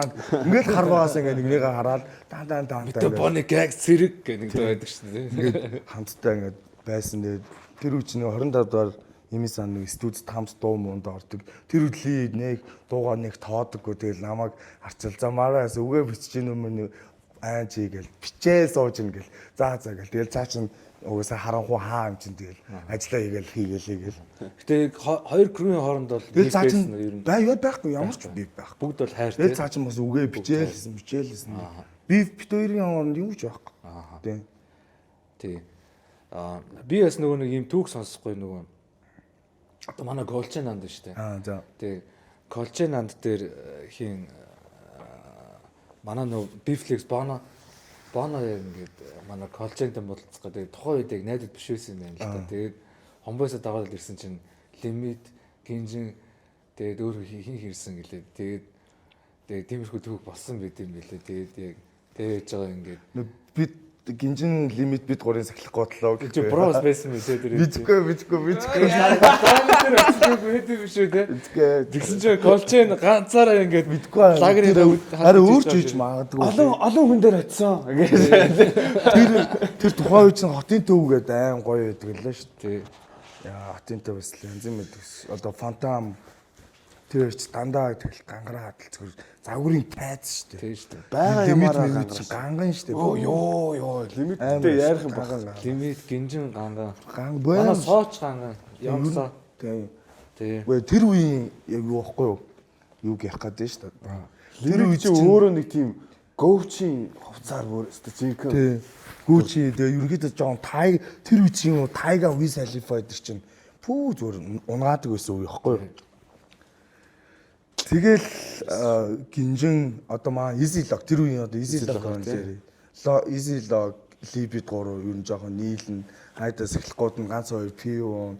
D: Ингээд хар байгаас ингээд нэгнийгээ хараад даан.
B: Метабоны гэнг цэрэг гэх нэг байдаг шүү дээ.
D: Ингээд хамтдаа ингээд байсан. Тэгээд тэр үчиг 25 дугаар Имисан нэг студид хамт дуу муунд ордог. Тэр үдлийн нэг дуугаа нэг тоодоггүй. Тэгэл намайг харчил замаараа үгээ бичиж ийн өмнө аа чи гэл бичээ сууж ин гэл. За гэл. Тэгэл цаа чин угаасаа харанхуу хаа юм чин тэгэл ажиллаа хийгээл.
B: Гэтэ хоёр крүүийн хооронд бол
D: тэгэл цаа чин байхгүй ямар ч бив байхгүй.
B: Бүгд бол хайр
D: тэгэл цаа чин бас үгээ бичээлсэн. Бив бит хоёрын хооронд юу ч байхгүй.
B: Тий. Би бас нөгөө нэг юм түүх сонсохгүй нөгөө одоо манай Колчен анд шүү дээ.
D: За.
B: Тий. Колчен анд дээр хийн манай нөгөө Biflex Bono ингээд манай Колчентэй муудалцах гэдэг тухайн үед яг найдад биш байсан юм байна л да. Тэгээд хомбойсоо дагаад ирсэн чинь Limit, Гинжин тэгээд өөр хин хэрсэн гэлээ. Тэгээд тиймэрхүү түүх болсон байт юм билээ. Тэгээд яг тэгэж байгаа ингээд
D: бид Гинжин Limit бид гурийн сахилах готлоо
B: гэж броос байсан мэт тэр.
D: Бичгүй.
B: Тэр өчигөө биш үү те. Тэгсэн чинь Колчен ганцаараа ингээд мэдгүй лагерын
D: хараа өөрч хийж магадгүй.
C: Олон хүн дээр очисон.
D: Тэр тухайн үед чинь хотын төв гэдэг аим гоё байдаг лээ шүү дээ. Яа хотын төв бас янз юм байдаг. Одоо Фантам тэр ч дандаа тэгэл гангараа хадалцгүй загварын тайз шүү дээ.
B: Тийм шүү дээ.
D: Бага ямаараа ганган шүү дээ.
C: Йоо лимиттэй яарах юм байна.
B: Лимит Гинжин ганган.
D: Манай
B: сооч ганган. Ямсаа.
D: Тийм.
B: Тийм.
D: Тэр үеийн яг юу байхгүй юу? Юуг ярих гэдэг шүү дээ.
C: Тэр үе чи өөрөө нэг тийм Говчин хувцаар бүр өстө жинхэнэ.
D: Тийм. Гүүчи тэгээ ерөнхийдөө жоон тай тэр үе чинь тайга Wiz Khalifa гэдэг чинь пүү зүгээр унгаадаг байсан үе байхгүй юу? Тэгэл Гинжин одоо маа Easy Lock тэр үеийн одоо Easy Lock гэнэ. Easy Lock Libid 3 ер нь жоохон нийлэн хайдаас эхлэхгүйд нь ганц хоёр PO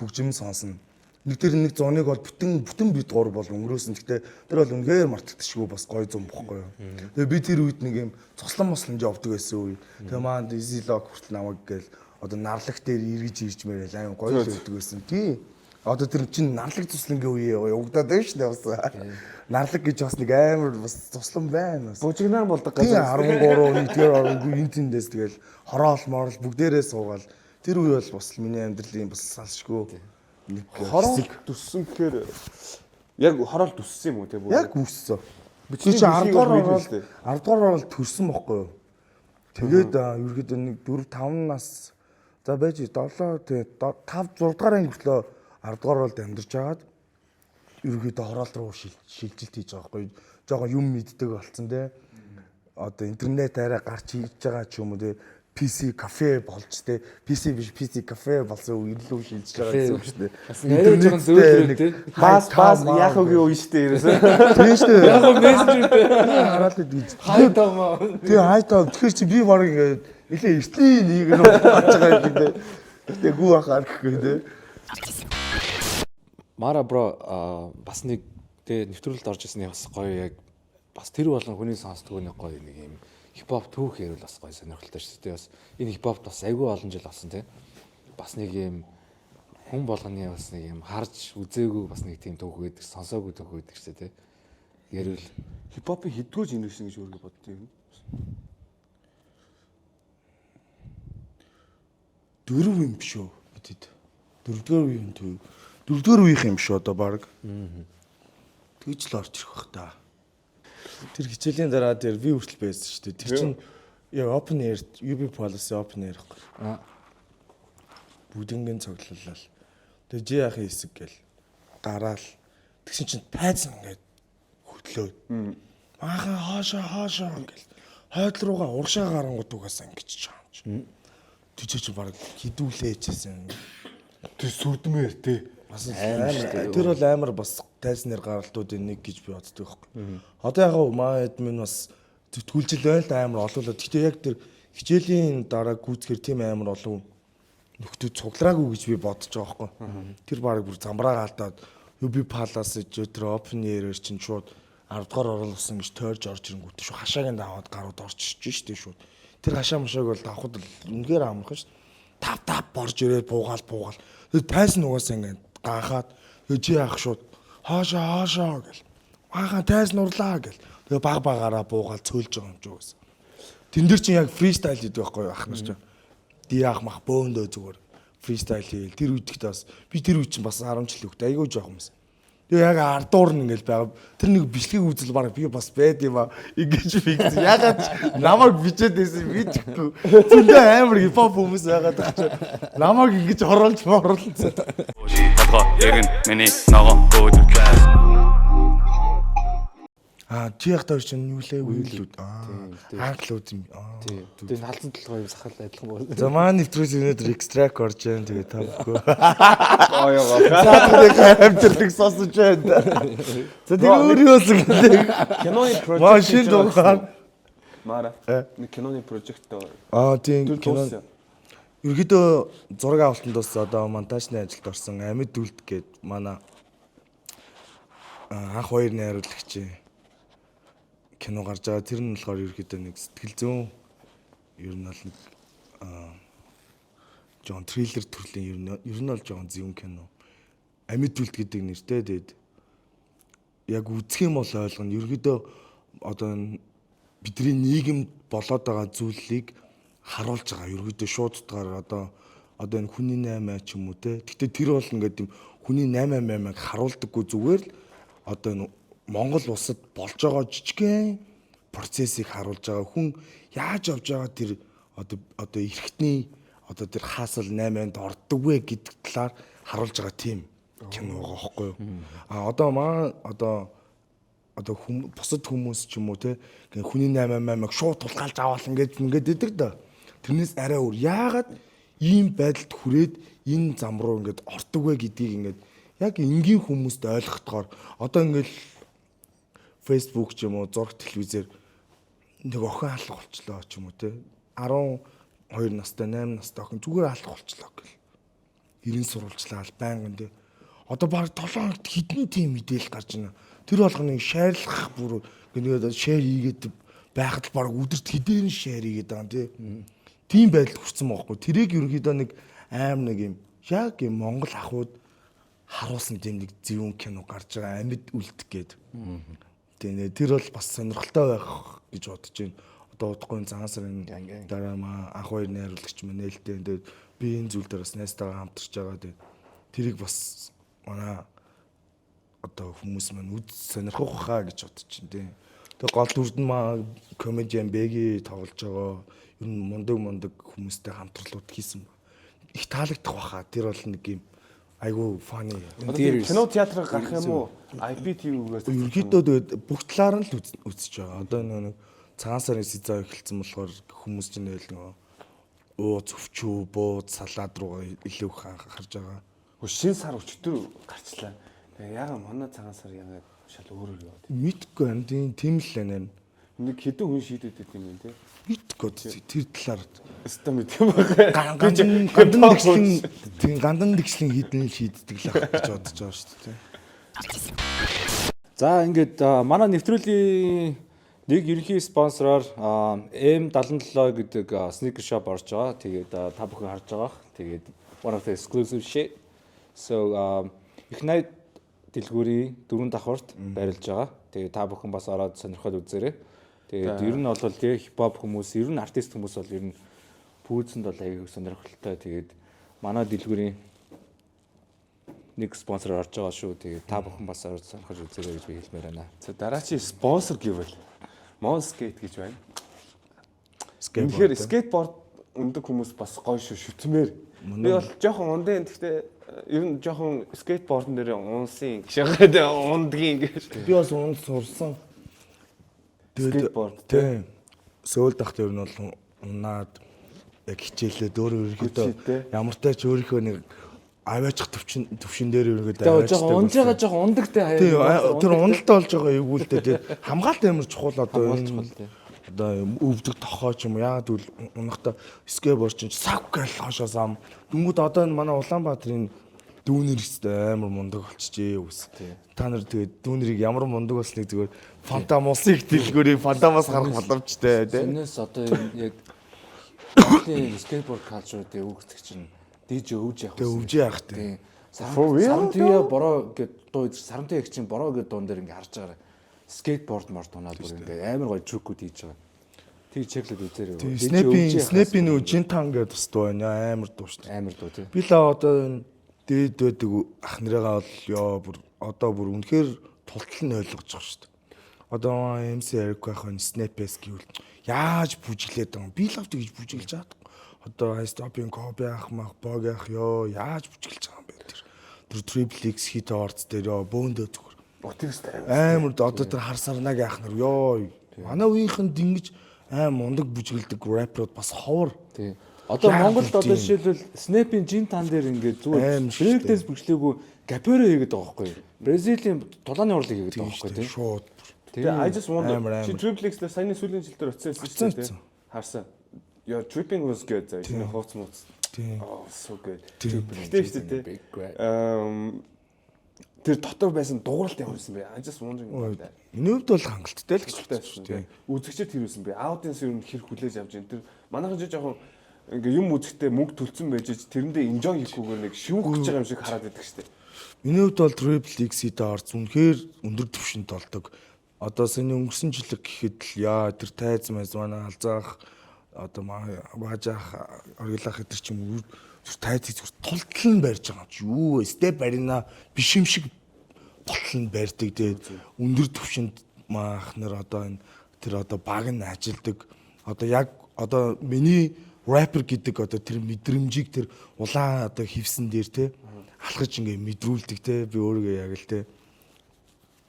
D: хөгжим сонсно. Нэг тэр нэг 100-ыг бол бүтэн бид 3 бол өнгөрөөсөн. Гэхдээ тэр бол үнэхээр мартагдчихгүй бас гоё зам бохгүй юу. Тэгээ би тэр үед нэг юм цослон мослон явдаг байсан үе. Тэгээ маань Easy Lock хүртэл намайг гээл одоо нарлаг дээр эргэж ирж мээрэл аян гоё л өгдөг байсан. Тий. Одоо тэр чинь нарлаг туслангийн үе явагдаад байна шүү дээ бас. Нарлаг гэж бас нэг амар бас туслан байна бас.
C: Бужигнаар болдог
D: газар. 13 нэгдгээр оронгүй энэ тэндээс тэгэл хороол морол бүгдээрээ суугаал. Тэр үе бол бас миний амьдралын бас салшгүй нэг
C: хороол төссөн гэхээр яг хороол төссөн юм уу те бүр.
D: Яг үссэн. Би чи 10 дугаар орол төрсөн бохгүй юу. Тэгээд ерөөдөө нэг 4 5 нас за байж 7 тэгээ 5 6 дугаар анги хүртлөө 10 дугаар оролд амьдарч агаад ерөөдөө хороол руу шилжилт хийж байгаа байхгүй. Жогоо юм мэддэг болцсон те. Одоо интернет арай гарч хийж байгаа ч юм уу те. PC кафе болж те. PC биш PC кафе болсон үе илүү шилжиж байгаа гэсэн үг шүү дээ.
B: Интернет зөөлрөө те.
C: Бас яах вэ үе шүү дээ ерөөсөө.
D: Тийм шүү дээ.
B: Яг мессенжертэй
D: хараад идэж.
B: хайтаа.
D: Тэгээ хайтаа. Тэгэхээр чи би баг ингээд нэлээ эртний нэг нь болж байгаа юм дээ. Тэгээ гүү ахаар гэхгүй те.
B: Мара бро бас нэг тэгээ нэвтрүүлэлт орж ирсний бас гоё яг бас тэр болон хүний сонсдгоо нэг гоё нэг юм хипхоп түүх ярил бас гоё сонирхолтой шүү дээ. Бас энэ хипхопт бас айгүй олон жил болсон тий. Бас нэг юм хүн болгоны бас нэг юм харж үзээгүй бас нэг тийм түүх өгдөг, сонсоогүй түүх өгдөг шүү дээ тий. Ярил
C: хипхопын хэдгүү генерашн гэж өөргөө боддог юм.
D: Дөрөв юм биш үү бидэд. Дөрөвдүгээр үеийн төв. Дөрөвдүгээр үеийнх юм шүү одоо баг. Тэгж л орж ирэх бах та. Тэр хичээлийн дараа дээр ви хүртэл байсан шүү дээ. Тэр чинь яг open air UB policy open air гэхгүй. Бүгднгийн цоглолол. Тэгээ жи яахын хэсэг гэл гараал. Тэгсэн чинь тайзан ингээд хөтлөөд. Маахан хоошоо ингээл хойд руугаа урагшаа гарангууд угаасаа ингэж чаамч. Тэжээч баг хідүүлээчсэн.
C: Тэр сүрдмээр те.
D: Бас амар. Тэр бол амар бас тайзнэр гаралтуудын нэг гэж би боддог байхгүй. Одоо яг маа админ бас зүтгүүлжил байл да амар олоолаа. Гэхдээ яг тэр хичээлийн дараа гүйцэхэр тийм амар олон нөхдөө цуглараагүй гэж би бодож байгаа байхгүй. Тэр баг бүр замбраа гаалтаад UB Palace тэр open air-ээр чинь шууд 10 дугаар оруулсан гэж тойрж орж ирэнгүүт шүү хашаагийн даваад гарууд орчиж штэ шууд. Тэр хашаа мушааг бол давхад үнэхээр амархан шүү. Тав борж ирээд буугаал. Тэгээд тайс нугаас ингээд ганхаад чи яах шууд Хоошоо гэл. Аахан тайз нурлаа гэл. Тэгээ баг багаараа буугаад цөөлж байгаа юм ч үгүйс. Тэн дээр чинь яг фристайл хийдэг байхгүй ах нар чинь. Ди яах мах бөөндөө зүгээр фристайл хийгээл. Тэр үедээ бас би тэр үед чинь бас 10 жил хөвгтэй айгүй жоох юмсан. Тэгээ яг ардуур нь ингээл байгаа. Тэр нэг бичлэг үзэл баг би бас байд юм аа. Ингэж фикс. Ягаад намайг бичээд байсан би тэгэхгүй. Зөндөө амар хипхоп хүмүүс байгаад байгаа чинь. Намайг ингэж хоруулж моруулсан.
A: Гадгаа ирэн миний ногоо өдөр
D: Чи яг таар чинь юу лээ үйлүүд. Англиуд юм.
B: Тэгээ халзан толгой юм сахал адилхан бол.
D: За маань нэвтрүүлэг өнөөдөр экстрак орж जैन тэгээ тавгүй.
C: Оёо.
D: Амтлаг сонсож байна. За тэр өөрөө л
C: Киноны
D: машин
C: project.
D: дугаар.
C: Мара. Нэг киноны project.
D: Тийм кино. Ерөөдөө зураг авалтандаас одоо монтажны ажилд орсон Амьд Үлд гээд манай анх хоёр найруулагч кино гарч байгаа. Тэр нь болохоор ерөөдөө нэг сэтгэл зүйн ер нь бол нэг жоон триллер төрлийн ер нь бол жоон зөвөн кино. Амьд Үлд гэдэг нэртэй тэгээд яг үзэх юм бол ойлгоно. Ерөөдөө одоо бидний нийгэмд болоод байгаа зүйлийг харуулж байгаа. Ерөөдөө шууд утгаар одоо энэ хүний 8 ч юм уу те. Гэтэ тэр бол ингээд юм хүний 8 харуулдаггүй зүгээр л одоо энэ Монгол улсад болж байгаа жижигхэн процессыг харуулж байгаа. Хүн яаж явж байгаа тэр одоо эрхтний одоо тэр хаасал 8-нд ордог вэ гэдэг талаар харуулж байгаа тийм кино байгаа хөөхгүй юу. Одоо бусад хүмүүс ч юм уу те хүний 8 шууд тулгаалж аваал ингээд идэг да. Тэрнээс арай өөр. Яагаад ийм байдалд хүрээд энэ зам руу ингээд ортог вэ гэдгийг ингээд яг энгийн хүмүүст ойлгохдохоор одоо ингээд Facebook ч юм уу зураг телевизээр нэг охин алах болчлоо ч юм уу те 12 настай 8 настай охин зүгээр алах болчлоо гэл. 90 сурвалжлаа байнгын те. Одоо баг 7 хоногт хэдэн тийм мэдээлэл гарч байна. Тэр болгоныг шеэрлах бүр ингээд шеэр хийгээд байхад баг өдөрт хэдэн шеэр хийгээд байгаа те. Тийм байдал хүрсэн байхгүй. Тэрийг ерөнхийдөө нэг аим нэг юм яг юм Монгол ахуйд харуулсан тийм нэг зөвүүн кино гарч байгаа Амьд Үлд гээд. Тэгээ тэр бол бас сонирхолтой байх гэж бодож байна. Одоо удахгүй цагаан сарын дараа маа анх хоёр найруулагч мань нээлттэй. Тэгээд би энэ зүйл дээр бас найстайгаа хамтарч байгаа. Тэгээд тэрийг бас манай одоо хүмүүс маань үз сонирхох хаа гэж бодож байна тий. Тэгээд гол дүрд нь маа комедиан Бэги тоглож байгаа. Ер нь мундаг хүмүүстэй хамтралууд хийсэн ба. Их таалагдах баха. Тэр бол нэг юм айгу фаны.
C: Кино театрыг гарах юм уу? IPTV-гээс
D: ерөөдөө тэгээд бүх талаар нь л үзэж байгаа. Одоо нэг цагаан сарын сезон эхэлсэн болохоор хүмүүс чинь өө зөвчүү, бууд, салаад руугаа илүү их анхаарж байгаа.
C: Шинэ сар өчтөр гарчлаа. Тэгээ яагаад манай цагаан сар яагаад шал өөрөөр яваад.
D: Мэдгүй юм. Тийм л байна.
C: Нэг хэдэн хүн шийдэд байт юм бэ те?
D: Мэдгүй тэр талаар
C: өстө мэд юм байна.
D: Гандан тэгшлийн хідэн шийддэг л ах гэж бодож байгаа шүү дээ.
B: За ингээд манай нэвтрүүлгийн нэг ерөнхий спонсороор M77 гэдэг sneaker shop орж байгаа. Тэгээд та бүхэн харж байгаа. Тэгээд one of the exclusive shit. So их найд дэлгүүрийн 4 давхарт барилж байгаа. Тэгээд та бүхэн бас ороод сонирхоод үзээрэй. Тэгээд ер нь бол тий хипхоп хүмүүс, ер нь артист хүмүүс бол ер нь пүүцэнд бол аяг сонирхолтой. Тэгээд манай дэлгүүрийн нэг спонсор орж байгаа шүү. Тэгээд та бүхэн бас орж сонирхож үзээрэй гэж би хэлмээр байна.
C: За дараачийн спонсор гэвэл Monskate гэж байна. Тэгэхээр скейтборд өндөг хүмүүс бас гоё шүү шүтмээр. Би бол жоохон ундын гэхдээ ер нь жоохон скейтбордн дээр унсын гişгээд ундгийн гэж.
D: Би бас унд сурсан.
C: Скейтборд
D: тийм. Сөүл дахт ер нь бол унаад яг хичээлээ дөөр ерөөдөө ямар тач өөрийнхөө нэг аваачих төвшин дээр ерөөдөө
B: жоохон унж байгаа жоохон ундагтай
D: хаяа. Тэр ундалтай болж байгаа эвгүүлдэ тийм хамгаалт амар чухал одоо өвдөг тохоо ч юм яагаад гэвэл унахта скейтборд чинь сав гэл хошоо сам. Дүнгүүд одоо энэ манай Улаанбаатарын дүүнер ихтэй амар мундаг болчихжээ үс. Та нар тэгээд дүүнерийг ямар мундаг болсныг зүгээр фантамосыг дэлгүүрийг фантамос гарах боломжтой тийм.
B: Энэс одоо яг скейтборд калчур дээр үүсгэж чинь диж өвж явах.
D: Тэг өвж явах тийм.
B: Сарантуя бороо гэдэг дуу Сарантуя их чинь бороо гэдэг дуун дээр ингээ харж байгаа. Скейтборд морд унаад бүр ингээ амар гоё трюкүүд хийж байгаа. Тэг чеклээд үзээрэй.
D: Снэпи нүү Жинтан гэдэг бас дуу байна. Амар дуу шүү дээ.
B: Амар дуу тий.
D: Би л одоо энэ дээд байдаг ах нарыгаа бол ёо бүр одоо бүр үнэхээр тултал нь ойлгож байгаа шүү дээ. Одоо MC Eric ахын Snapes гэвэл яаж бүжиглээд байгаа юм. Би л авт гэж бүжиглэж чадах. Одоо Stopin Kobe ах мах бог ах ёо яаж бүжиглэж байгаа юм бэ тэр. Тэр Triple X hit awards дээр ёо бөөндөө зүгээр. Амар одоо тэр харсарнагийн ах нар ёо манай үеийнхэн дингэж мундаг бүжгэлдэг рэперууд бас ховор.
B: Тий. Одоо Монголд одоо жишээлбэл Snap-ийн Jin Tan дээр ингээд зүгээр breakdance бүжлээгүй Gapero хийгээд байгаа байхгүй юу? Бразилийн тулааны урлыг хийгээд байгаа байхгүй тий.
D: Шууд.
C: Тэгээ I just wonder чи Triple X дээр саяны сүүлийн жил дээр очсон шүү дээ. Харсан. Your tripping was good заа. Чиний хооц моц. Oh so good. Тэгтээ шүү дээ. Тэр дотор байсан дууралт явуулсан бэ. I just wondering about that.
D: Энэ үед бол хангалттай л гэж
C: байсан тийм. Үзэгчд тэрүүлсэн бэ. Аудиенс юу хэр хүлээж авч байна. Тэр манайхан жоохон ингээ юм үзэхдээ мөнгө төлцөн байж тэрэндээ enjoy хийхгүйгээр нэг шүүх гэж байгаа юм шиг хараад байдаг шүү дээ.
D: Миний хувьд бол Triple X-ийн орц үнэхээр өндөр түвшинд толдог. Одоо саяны өнгөрсөн жилиг гэхэд л яа тэр тайз майз манай алзаах одоо баажаах оргилах гэдэг ч юм уу тайз зүгээр тултал нь барьж байгаа ч юу степ барина биш юм шиг тултал нь барьдаг тэгээд өндөр түвшинд маах нар одоо энэ тэр одоо баг нь ажилдаг одоо яг одоо миний рэпер гэдэг одоо тэр мэдрэмжийг тэр улаан одоо хевсэн дээр те алхаж ингээ мэдрүүлдэг те би өөрийгөө яг л те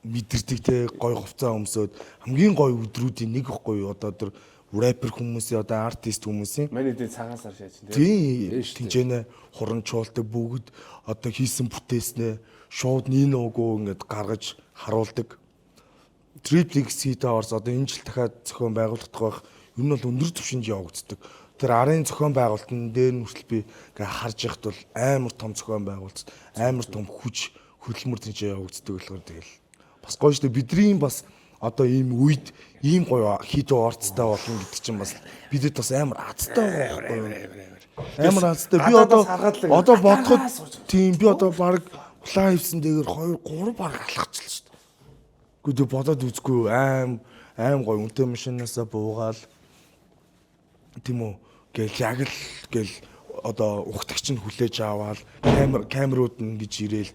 D: мэдэрдэг те гой хувцас өмсөд хамгийн гой өдрүүдийн нэг ихгүй одоо тэр рэпер хүмүүсийн одоо артист хүмүүсийн
C: манай дэ цагаансаар шааж
D: тийм тэнцэнэ хуранчуулдаг бүгд одоо хийсэн бүтээснээ шууд нин уугүй ингээд гаргаж харуулдаг Triple X-ийн орс одоо энэ жил дахиад зохион байгуулагдах байх ер нь бол өндөр түвшинд явагддаг тэр арын зохион байгуулалтын дээр нь хүртэл би ингээ харж яхад бол амар том зохион байгуулалт амар том хүч хөдөлмөр тийч явагддаг болохоор тэгэл бас гоё шүү дээ бидний бас одоо ийм үед ийм гоё хит орцтой болно гэдэг чинь бас бидэд бас амар азтай байгаа амар азтай би одоо бодоход тийм би одоо баг улаан хивсэн дээгэр 2 3 баг алхачихлаа шүү дээ. Гэхдээ бодоод үзгүй аим гоё үнэтэй машинаасаа буугаал тийм үү гэл яг л гэл одоо ухтагч нь хүлээж аваад камерууд нь гэж ирээл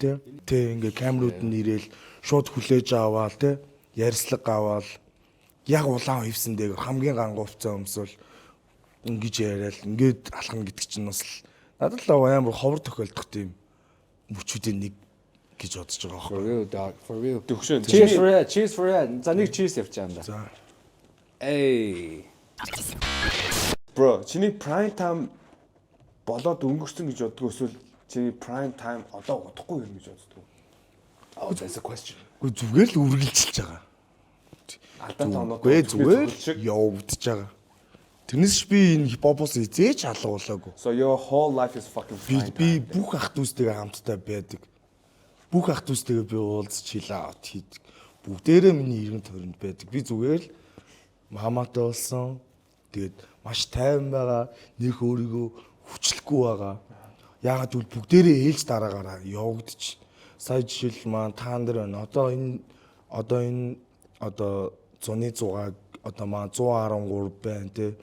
D: те ингээ камерууд нь ирээл шууд хүлээж аваад те ярьслаг аваад яг улаан хивсэн дээгэр хамгийн гангу хувцас өмсвөл ингэж яриад ингээд алхна гэдэг чинь бас надад л амар ховор тохиолдох тийм мөчүүдийн нэг гэж бодож байгаа
B: For real dog, for real.
C: Төгшөн.
B: Cheers for that. За нэг cheers явуулчих юм да.
D: За.
B: Эй.
C: Bro, чиний prime time болоод өнгөрсөн гэж боддгоо эсвэл чиний prime time одоо удахгүй юм гэж боддгоо?
B: Oh, that's a question.
D: Гэхдээ зүгээр л үргэлжилж байгаа.
C: Алдаа тооноо.
D: Зүгээр л явагдаж байгаа. Тэрнээс би энэ хипхопоос эзээч алгуулаагүй.
C: So your whole life is fucking fine.
D: Би бүх ах дүүстэйгээ хамтдаа байдаг. Бүх ах дүүстэйгээ би уулзч хилээ авт хийдэг. Бүгдээрээ миний иргэн тойронд байдаг. Би зүгээр л маматай болсон. Тэгээд маш тайван байгаа. Нэг өөрийгөө хүчлэхгүй байгаа. Яагаад гэвэл бүгдээрээ ээлж дараагаараа явагдчих. Сая жишээл маань таан дээр байна. Одоо энэ зуны 100-аг одоо маа 113 байна те.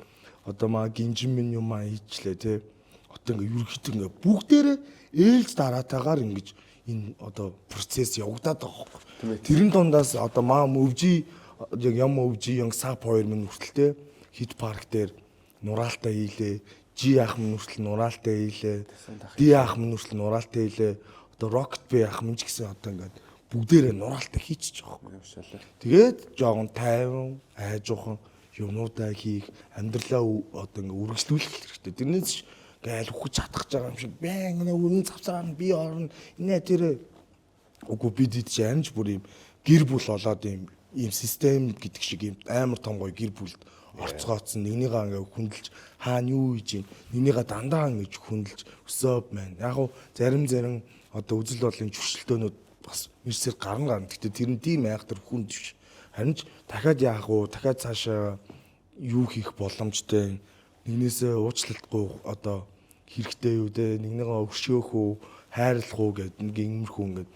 D: Одоо маа гинжин минь юм хийчлээ те. Одоо ингээ ерөөхдөө ингээ бүгдээрээ ээлж дараатаагаар ингэж энэ одоо процесс явагдаад байгаа юм. Тэрэн дундаас одоо маа өвжи яг ям өвжи яг сап 2 минут хүртэл те хит парк дээр нураалтай хийлээ. Жи ах минь хүртэл нураалтай хийлээ. Ди ах минь хүртэл нураалтай хийлээ. Одоо Rocket Bay ах минь ч гэсэн одоо ингээд бүгдээрээ нураалтай хийчих жоох юм шалаа. Тэгээд жоохон тайван, айжуухан юмудаа хийх, амьдралаа одоо ингээд үргэлжлүүлэх хэрэгтэй. Тэрнээс гээл ухаж чадах байгаа юм шиг байн өрн завцаар нь би орно. Инээ тэр үгүй бид ч амж бүр юм гэр бүл болоод юм систем гэдэг шиг юм амар том гоё гэр бүлд орцгооцсон нэгнийгаа ингээ хүндэлж хаана юу хийж ийн нэгнийгаа дандаа ингэж хүндэлж өсөөв маань яг хуу зарим одоо үзэл бодлын зөрчилдөөнүүд бас мэрсээр гарна. Гэхдээ тэр нь тийм айхтар хүнд биш. Харин ч дахиад яах вэ? Дахиад цаашаа юу хийх боломжтой нэгнээсээ уучлалтгүй одоо хэрэгтэй юу дээ нэгнийгаа өршөөх үү хайрлах уу гэд нэг иймэрхүү ингээд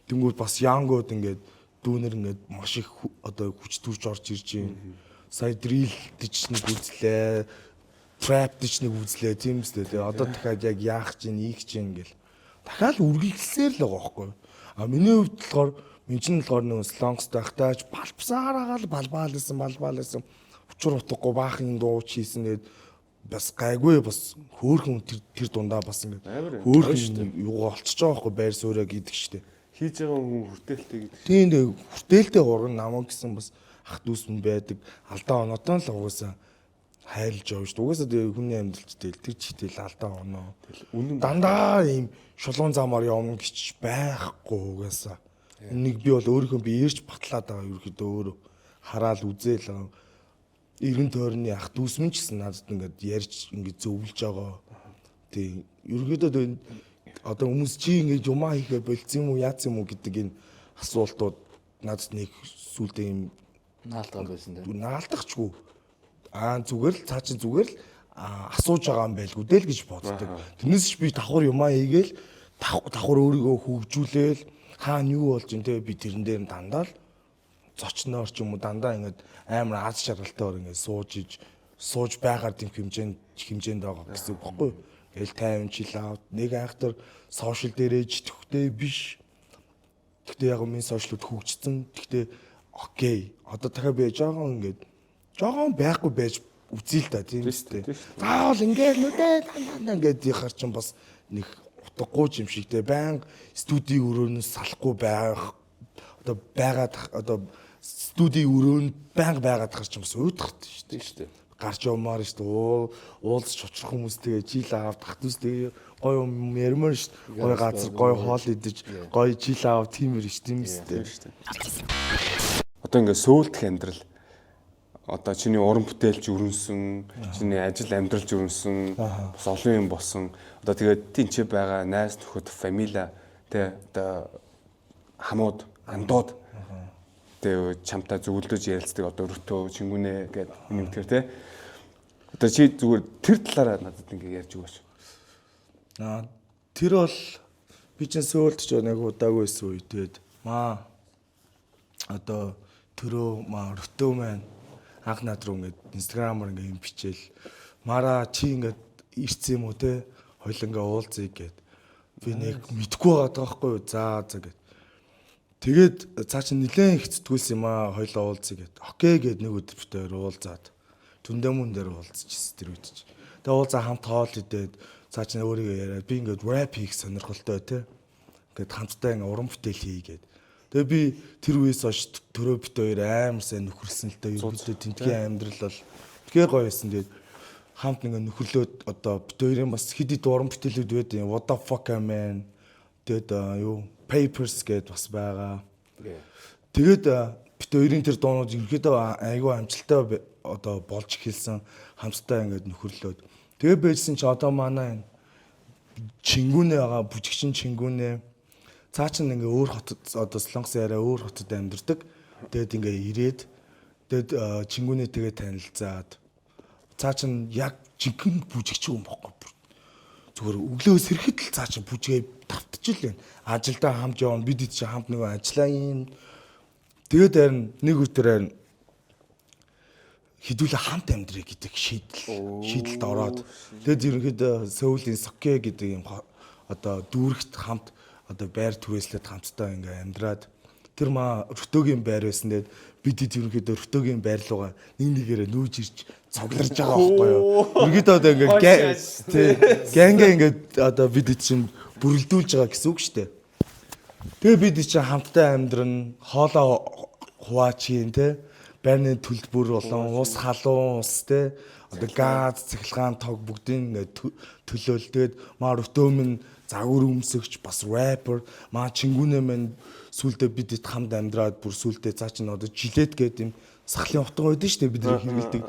D: тэнгууд бас янгууд ингээд дүүнер ингээд маш их одоо хүч төрж орж ирж байна. Сая дрил дэж нэг үзлээ. Trap дэж нэг үзлээ тийм үстэй. Одоо дахиад яг яах чинь ийх чинь гэл. Дахиад үргэлжлсээр л байгаа байхгүй. А миний хувьд болохоор мен чинь болохоор нэг слонгс тахтаач балбсаараагаал балбаалсан. Учир утгагүй баахан дууч хийсэн гээд бас гайгүй бас хөөхөн тэр дундаа бас ингээд хөөхөн юу олчж байгаа байхгүй байр суурь гэдэг штеп.
C: Хийж байгаа хүн хүртээлтэй гэдэг.
D: Тийм дээ хүртээлтэй уран намайг гэсэн бас ах дүүс нь байдаг. Алдаа оноотой л угаасаа хайрлж явж шүү. Угаасаа тэгээ хүний амьдралчтэй тэр читэл алдаа оноо. Үнэн дандаа ийм шулуун замаар явна гэж байхгүй угаасаа. Нэг би бол өөрийнхөө би eerж батлаад байгаа ерөөдөө өөрөө хараал үзээл эргэн тойрны ах дүүс минь ч гэсэн надад ингээд ярьж ингээд зөвлөж байгаа. Тийм ерөөдөө одоо хүмүүс чи ингэж юмаа хийхэ болцсон юм уу яац юм уу гэдэг энэ асуултууд надад нэг сүултээ юм
B: наалтаа байсан дээ.
D: Наалтахчгүй. Зүгээр л цаа чин зүгээр л асууж байгаа юм байлгүй дээ л гэж боддог. Тэрнээс ч би давхар юмаа хийгээл давхар өөрийгөө хөгжүүлээл хаана юу болж ин тэ би тэрэн дээр дандаа л зочноор ч юм уу дандаа ингэж амар аз жаргалтайор ингэж сууж байгаар тийм хэмжээнд байгаа гэсэн үг баггүй. Эл 50 жил аваад нэг айхтар сошиал дээрээ житгхтэй биш. Гэхдээ яг минь сошиалуд хөгжсөн. Гэхдээ окей. Одоо дахиад би жоохон ингэж жоохон байхгүй байж үзье л да тийм үстэй. Заавал ингээл нүдээ ингээд ихар чинь бас нэг утгагүй юм шиг те баян студийн өрөөнөөс салахгүй байх. Одоо байгаад одоо студийн өрөөнд баян байгаад хар чинь бас уйдахт шүү дээ. Гарч явмаар шүү дээ. Уулзч очих хүмүүстэйгээ жил аваад тахтүстэй гоё юм ярмаар шүү дээ. Гоё газар гоё хоол идэж гоё жил аваад тиймэр шүү дээ.
C: Одоо ингээд сөүлдэх амьдрал одоо чиний уран бүтээлч өрнсөн, чиний ажил амьдралж өрнсөн, бас олон юм болсон. Одоо тэгээд тэнцээ байгаа найз нөхөд, фамилия тэ одоо хамууд, андууд тэ чамтай зөвлөж ярилцдаг одоо өртөө, чингүнэ гэдэг юм тэр тэ. Одоо чи зүгээр тэр талаараа надад ингээд ярьж өгөөч.
D: Тэр бол би чинь сөүлдэж нэг удаагүй байсан үе тэгээд одоо төрөө өртөө маань анх над руу ингээд инстаграмаар ингээд юм бичээл мара чи ингээд ирсэн юм уу те хоёул ингээд уулзъя гэд би нэг мэдгүй байгаа байхгүй юу за гэд тэгээд цаа чи нилээн их зэтгүүлсэн юм хоёул уулзъя гэд окей гэд нэг өдөр битээр уулзаад түндэм дээр уулзчихсэн тэр үед чи тэгээд уулзаа хамт хоол идээд цаа чи өөрийгөө яриад би ингээд рэп хийх сонирхолтой те ингээд хамтдаа ингээд уран бүтээл хийгээд тэгээ би тэр үеэс хойш төрөө бит хоёр амар сайн нөхөрсөн л дээ. Ерөнхийдөө тентгийн амьдрал бол тэгээ гоё байсан. Тэгээд хамт нэг нөхөрлөөд одоо бит хоёрын бас хэд хэд уран бүтээлүүд байдаг. What the fuck man. Тэгээд юу Papers гэдээ бас байгаа. Тэгээд бит хоёрын тэр дуунууд ерөнхийдөө айгүй амжилттай одоо болж эхэлсэн. Хамтдаа ингээд нөхөрлөөд. Тэгээ байжсэн чи одоо манай чингүнэ байгаа бүжигчин чингүнэ цаа чин ингээ өөр хотод одоо Солонгос яриа өөр хотод амьдардаг. Тэгээд ингээ ирээд тэгээд чингүнэтэйгээ танилцаад цаа чин яг жинхэнэ бүжигч юм бохгүй. Зүгээр өглөө сэрхэд л цаа чин бүжгээ тавтчих л байна. Ажилдаа хамт явна бид чи хамт нөгөө ажиллаа юм. Тэгээд харин нэг өдөр харин хідүүлээ хамт амьдрэх гэдэг шийдэлд ороод тэгээд ерөнхийдөө Сөүлийн Соке гэдэг юм одоо дүүрэгт хамт одоо байр түрээслээд хамтдаа ингээ амьдраад тэр өртөөгийн байр байсан. Тэгээд бид ерөнхийдөө өртөөгийн байр руугаа нэгээрээ нүүж ирж цогларж байгаа байхгүй юу. Ерөнхийдөө одоо ингээ гэнгээ ингээ одоо бид чинь бүрэлдүүлж байгаа гэсэн үг шүү дээ. Тэгээд бид чинь хамтдаа амьдран хоолоо хуваачин те байрны төлбөр болон ус халуун ус те одоо газ цахилгаан тог бүгдийг ингээ төлөөл. Тэгээд өртөө минь загвар өмсөгч бас рэпер чингүнэ мэн сүулдэ бид хамт амьдраад бүр сүулдэ цаа чин одоо жилет гэдэг юм сахлын утга байдаг шүү дээ бид нар хэрэгэлдэг.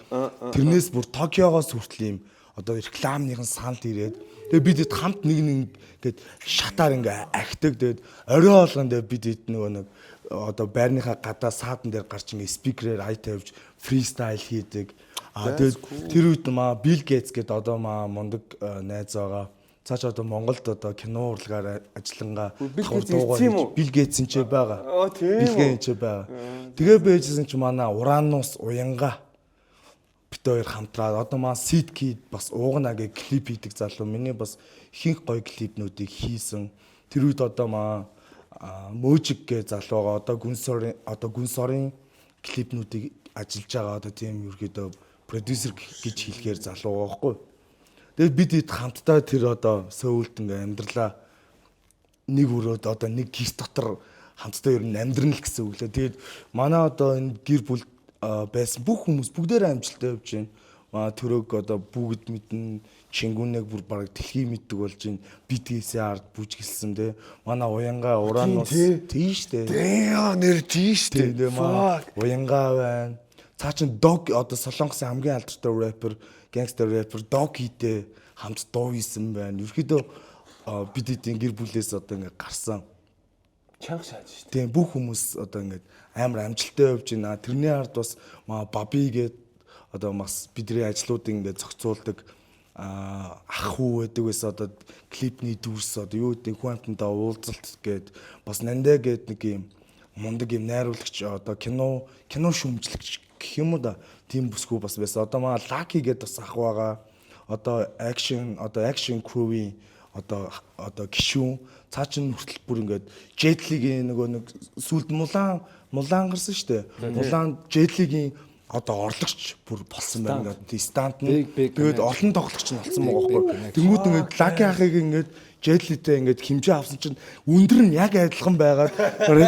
D: Тэрнээс бүр Токиогоос хүртэл юм одоо рекламныхан санал ирээд тэгээ бид хамт нэг гээд шатаар ингээ ахдаг. Тэгээд орой болгонд бид нөгөө нэг одоо байрныхаа гадаа саадан дээр гарч ингээ спикерээр ай тавьж фристайл хийдэг. Тэгээд тэр үед Билл Гейтс гэдэг одоо мундаг найз байгаа. Цааш одоо Монголд одоо кино урлагаар ажиллангаа
C: Bill Gates ирсэн юм уу?
D: Bill Gates ч байгаа.
C: Тийм
D: Bill Gates ч байгаа. Тэгээ байжсэн чи манай Уранус Уянга бит хоёр хамтраад одоо маань Seed Kid бас уугнагийн клип хийдэг залуу миний бас ихэнх гоё клипнүүдийг хийсэн. Тэр үед одоо маань Мөжиг гэ залуугаа одоо гүн сорын клипнүүдийг ажиллаж байгаа одоо тийм ерөөдөө продюсер гэж хэлэхээр залуу байхгүй. Тэгээд бид хэд хамтдаа тэр одоо Сөүлд ингээ амьдралаа нэг өрөөд одоо нэг гис дотор хамтдаа ер нь амьдрал гэсэн үг лээ. Тэгээд манай одоо энэ гэр бүл байсан бүх хүмүүс бүгдээрээ амжилттай явж байна. Төрөг одоо бүгд мэднэ, Чингүнэг бүр бараг дэлхий мэддэг болж байна. BTS-ийн ард бүжгэлсэн те. Манай Уянга Уранус тийм штэ.
C: Нэр тийм штэ.
D: Уянга байна. Цаа чин Dog одоо Солонгосын хамгийн алдартай рэпер, гангстер рэпер Doggy-тэй хамт дуу хийсэн байна. Ерөөдөө бид эдийн гэр бүлээс одоо ингээ гарсан.
C: Чанга шааж штэ.
D: Тийм бүх хүмүүс одоо ингээ амар амжилттай явж байна. Тэрний ард бас Баби гээд одоо бас бидний ажлуудыг ингээ зохицуулдаг ах хүү байдаг байсан. Одоо клипний дүрс одоо юу гэдэг хүнтэнтэй уулзалт гээд бас Нандэ гээд нэг юм мундаг юм найруулагч одоо кино шүүмжлэгч гэх юм уу да тийм бүсгүй бас байсан. Одоо маа Lucky гээд бас ах байгаа. Одоо action crew-ийн одоо гишүүн цаа чин хүртэл бүр ингээд Jet-Li-гийн нөгөө нэг сүлд мулаан гарсан шүү дээ. Мулаан Jet-Li-гийн одоо орлогч бүр болсон байна ингээд стант нь. Тэгээд олон тоглогч нь болсон байгаа байхгүй. Тэнгүүд ингээд Lucky ахыг ингээд Jet-Li-тэй ингээд хэмжээ авсан чинь өндөр нь яг адилхан байгаад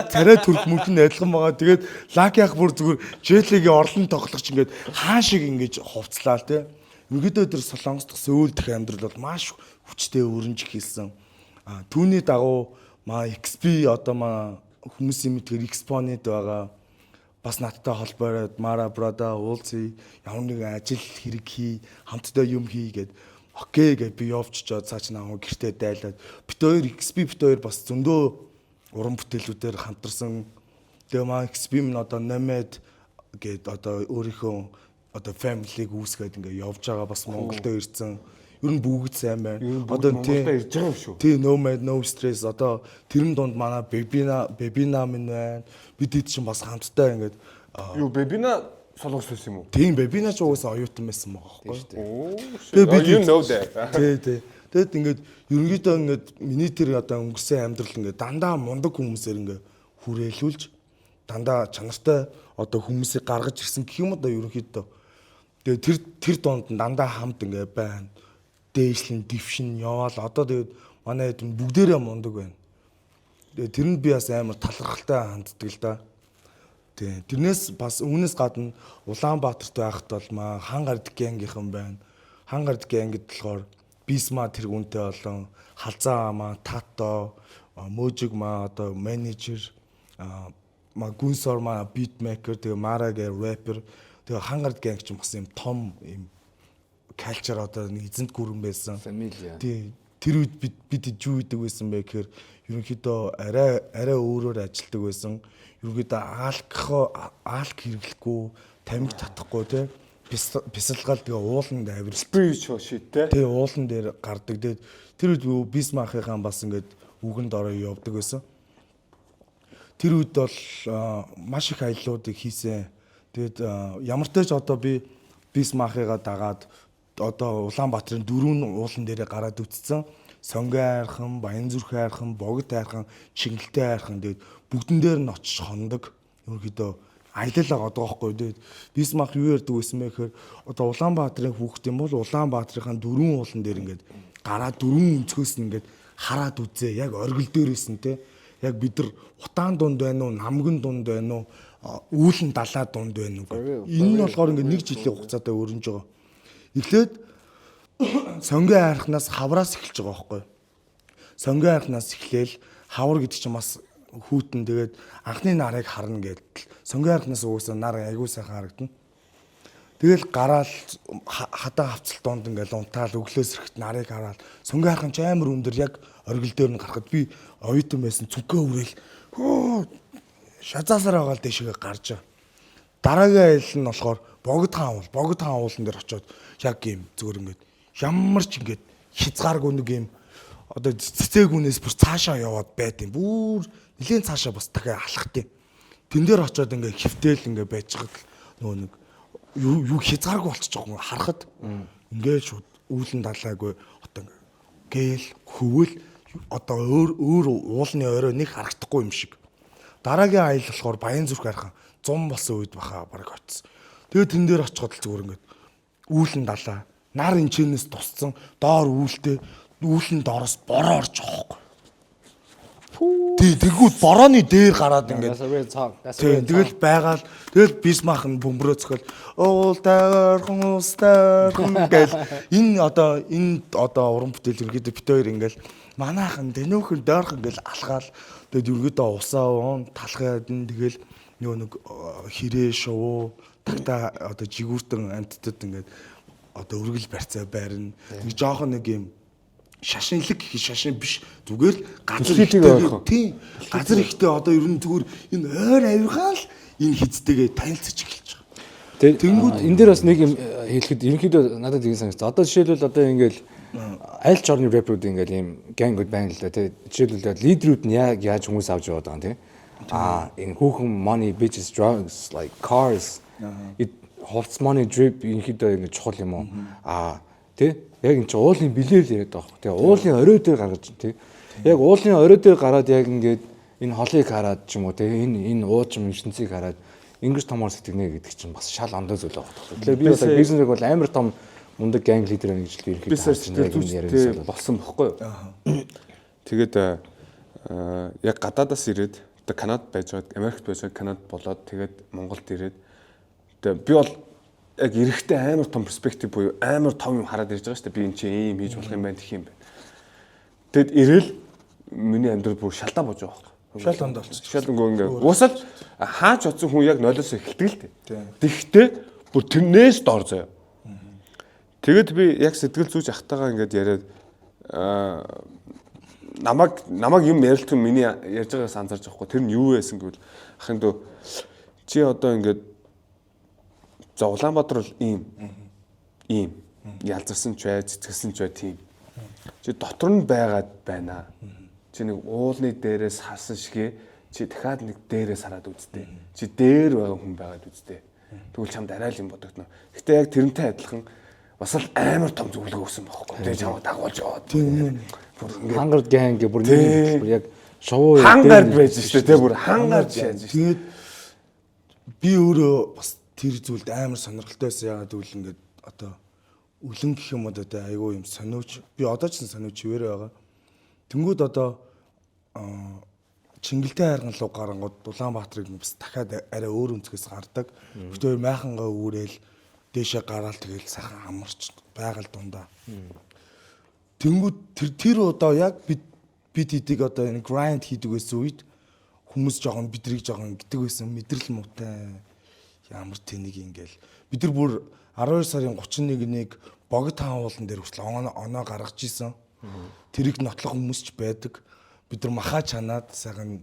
D: царай төрх мөнх нь адилхан байгаа. Тэгээд Lucky ах бүр зүгээр Jet-Li-гийн орлон тоглогч ингээд хаан шиг ингээд хувцлаа те. Нөгөөдөө тэр Солонгос дахь Сөүл дэх амьдрал бол маш хүчтэй өрнж эхэлсэн. Түүний дагуу XP одоо хүмүүсийн мэдгээр Exponent байгаа. Бас надтай холбоороод Mara Brada уулзъя. Ямар нэгэн ажил хэрэг хий, хамтдаа юм хий гэд окей гэж би явчихжоо цаач наа гэртээ дайлаад бит хоёр XP бит хоёр бас зөндөө уран бүтээлүүдээр хамтарсан. Тэгээ XP минь одоо Nomad гэд одоо өөрийнхөө одоо family-г үүсгээд ингээ явж байгаа бас Монголд ирсэн. Ер нь бүгд сайн байна.
C: Одоо Монголд ирж байгаа юм шүү.
D: Тий, Nomad, No Stress одоо тэрэн донд манай Bebina минь байна. Бид хэд чинь бас хамтдаа ингээд
C: Юу Bebina Солонгос байсан юм уу?
D: Тийм Bebina ч угаасаа оюутан байсан байгаа байхгүй.
C: You know that.
D: Тий. Тэгэд ингээд ерөнхийдөө ингээд миний тэр одоо өнгөрсөн амьдрал ингээд дандаа мундаг хүмүүсээр ингээд хүрээлүүлж дандаа чанартай одоо хүмүүсийг гаргаж ирсэн гэх юм одоо ерөнхийдөө. Тэгээ тэр донд дандаа хамт ингээ байна. Дээшлэн, дэвшин яваал одоо тэгээд манай хэд бүгдээрээ мундаг байна. Тэгээ тэр нь би бас амар талархалтай ханддаг л да. Тэгээ тэрнээс бас үүнээс гадна Улаанбаатарт байхад бол Хангард гангийнхан байна. Хангард гангид болохоор Бисма тэргүүнтэй болон Халзаа Тато, Мөжиг одоо менежер, Гүнсор битмейкер, тэгээ Мара гэ рэпер. Тэгээ Хангард ганг ч бас юм том юм калчер одоо нэг эзэнт гүрэн байсан.
B: Фамилия.
D: Тий. Тэр үед бид юу идэг байсан бэ гэхээр ерөнхийдөө арай өөрөөр ажилдаг байсан. Ерөнхийдөө аалк хэрэглэхгүй, тамиг татахгүй тий. Бясалгаал тэгээ ууланд авирал.
C: Spiritual shit те.
D: Тий уулан дээр гардаг. Тэгээд тэр үед Бисмахынхаа бас ингээд үгэнд ороо явдаг байсан. Тэр үед бол маш их аяллуудыг хийсэн. Тэгээд ямар ч тач одоо би Бисмахыгаа дагаад одоо Улаанбаатарын дөрвөн уулан дээрээ гараад үтцсэн. Сонгой айрхан, Баянзүрх айрхан, Богд айрхан, Чингэлтэй айрхан тэгээд бүгдэн дээр нь очиж хондог. Ерөнхийдөө аялалаа одоо байхгүй. Тэгээд Бисмах юу ярьдаг байсан бэ гэхээр одоо Улаанбаатарын хүүхэд юм бол Улаанбаатарынхаа дөрвөн уулан дээр ингээд гараад дөрвөн өнцгөөс нь ингээд хараад үзээ. Яг оргил дээрээс нь те. Яг бид нар утаан дунд байна уу, намгын дунд байна уу, үүлэн далаа дунд байна уу. Энэ нь болохоор ингээд нэг жилийн хугацаатай өрнөж байгаа. Эхлээд Сонгой айрхнаас хавраас эхэлж байгаа байхгүй. Сонгой айрхнаас эхлээл хавар гэдэг чинь бас хүүтэн тэгээд анхны нарыг харна гэдэг. Сонгой айрхнаас угаасаа нар айгуу сайхан харагдана. Тэгэл гараал хадаа хавцал донд ингээл унтаал өглөөс эрэхт нарыг хараад Сонгой айрхан ч амар өндөр яг оргил дээр нь гарахад би оюутан байсан цүнхээ үрээл шазаасаар байгаа л дэшигээ гарч. Дараагийн аялал нь болохоор Богд хаан уулан дээр очиод яг юм зүгээр ингээд ямар ч ингээд хязгааргүй нэг юм одоо цэцээгүүнээс бүр цаашаа яваад байд юм. Бүр нэлээд цаашаа бас дахиад алхах тийм. Тэн дээр очиод ингээ хөвтөл ингээ байж байгаа нөгөө нэг юу хязгааргүй болчих жоох харахад ингээ шууд үүлэн далаагүй одоо гээл хөвөл одоо өөр уулны орой нэг харагдахгүй юм шиг. Дараагийн аялал болохоор Баян зүрх хархан 100 болсон үед баха бараг очсон. Тэгээд тэн дээр очиход л зүгээр ингээд үүлэн далаа. Нар энчнээс тусцсан доор үүлэн доороос бороо орж байгаа юм. Тэгвэл борооны дээр гараад ингээд. Тэгэл байгаал. Тэгэл Бисмах нь бөмбөрөөцгөл уултайрхан гэл энэ одоо уран бүтээл ерөөдөө бит хоёр ингээд манайхан тэнөөхөн дойрхон гэл алхаал. Тэгэд ерөөдөө усаа уун талхаад тэгэл нэг хэрээ шуу тагта одоо жигүүртэн амттад ингээд одоо өргөл барьцаа байрна. Нэг жоохон нэг юм шашинлэг шашин биш зүгээр л газар ихтэй тийм газар ихтэй одоо ер нь зүгээр энэ ойр авиргаал энэ хизтэйгээ танилцаж эхэлж байгаа.
B: Тэнгүүд энэ дээр бас нэг юм хэлэхэд ерөнхийдөө надад ингэ санагдсан. Одоо жишээлбэл одоо ингээл аль ч орны рэпрүүд ингээл ийм гангууд байна л да тий. Жишээлбэл лидерүүд нь яг яаж хүмүүс авч яваад байгаа юм тий. Энэ хүүхэн money bitches drugs like cars it holds money drip ерөнхийдөө ингэ чухал юм уу? Тий. Яг энэ чинь уулын билээ л яриад байгаа. Тэгээ уулын орой дээр гаргаж тий. Яг уулын орой дээр гараад яг ингээд энэ холыг хараад ч юм уу тий. Энэ уужим ертөнцийг хараад ингэж томор сэтгэнэ гэдэг чинь бас шал ондоо зүйл байгаа. Тэгэхээр би бас бизнесийг бол амар том мундаг ганг лидер гэж л ерөөхдөө
C: бизнес болсон бохгүй юу? Тэгээд яг гадаадаас ирээд одоо Канадад байж байгаа, Америкт байж байгаа, Канадад болоод тэгээд Монголд ирээд тэгээд би бол яг эрэхтэй амар том перспектив буюу амар том юм хараад ирж байгаа шүү дээ. Би энэ чинь ийм хийж болох юм байна гэх юм байна. Тэгэд ирээл миний амьдрал бүр шалдаа бож байгаа байхгүй.
D: Шалданд болчихсон.
C: Шалдангүй ингээ. Уусаад хаач оцсон хүн яг нойлоос эхэлдэг л дээ. Тэгэхдээ бүр тэрнээс дор заяа. Тэгэд би яг сэтгэл зүйч ахтайгаа ингээд яриад намайг юм ярилтгүй миний ярьж байгаагаас анзаарч байхгүй. Тэр нь юу байсан гэвэл ахын дөө чи одоо ингээд за Улаанбаатар бол ийм ялзарсан ч бай, цэцгэлсэн ч бай тийм. Чи дотор нь байгаад байна. Чи нэг уулны дээрээс харсан шигээ чи дахиад нэг дээрээс хараад үзтээ. Чи дээр байгаа хүн байгаад үзтээ. Тэгвэл чамд арай л юм бодогдно. Гэтэ яг тэрнтэй адилхан бас л амар том зөвлөгөө өгсөн байхгүй. Тэгээ чамд дагуулж яваад. Тийм.
B: Хангар гэнг бүр нэг яг шоу
C: хангаар байж штэ тий бүр хангаар яаж штэ.
D: Тэгээд би өөрөө бас тэр зүйлд амар сонирхолтой байсан. Яагаад гэвэл ингээд одоо үлэн гэх юм одоо айгүй юм сониуч. Би одоо ч сониуч хിവэрэ байгаа. Тэнгүүд одоо Чингэлтэй хайрган руу гарангууд Улаанбаатарыг бас дахиад арай өөр өнцгөөс гардаг. Бүтээр майхангаа үүрэл дээшээ гараал тэгэл сайхан амарч байгаль дундаа. Тэнгүүд тэр одоо яг бид хэдийг одоо энэ grind хийдэг байсан үед хүмүүс жоохон бидрийг жоохон гэдэг байсан мэдрэл муутай. Ямар тэнийг ингээл бид нар бүр 12 сарын 31-нийг богд таан уулан дээр хүртэл оноо гаргаж исэн. Тэрийг нотлох хүмүүс ч байдаг. Бид нар махаа чанаад сайхан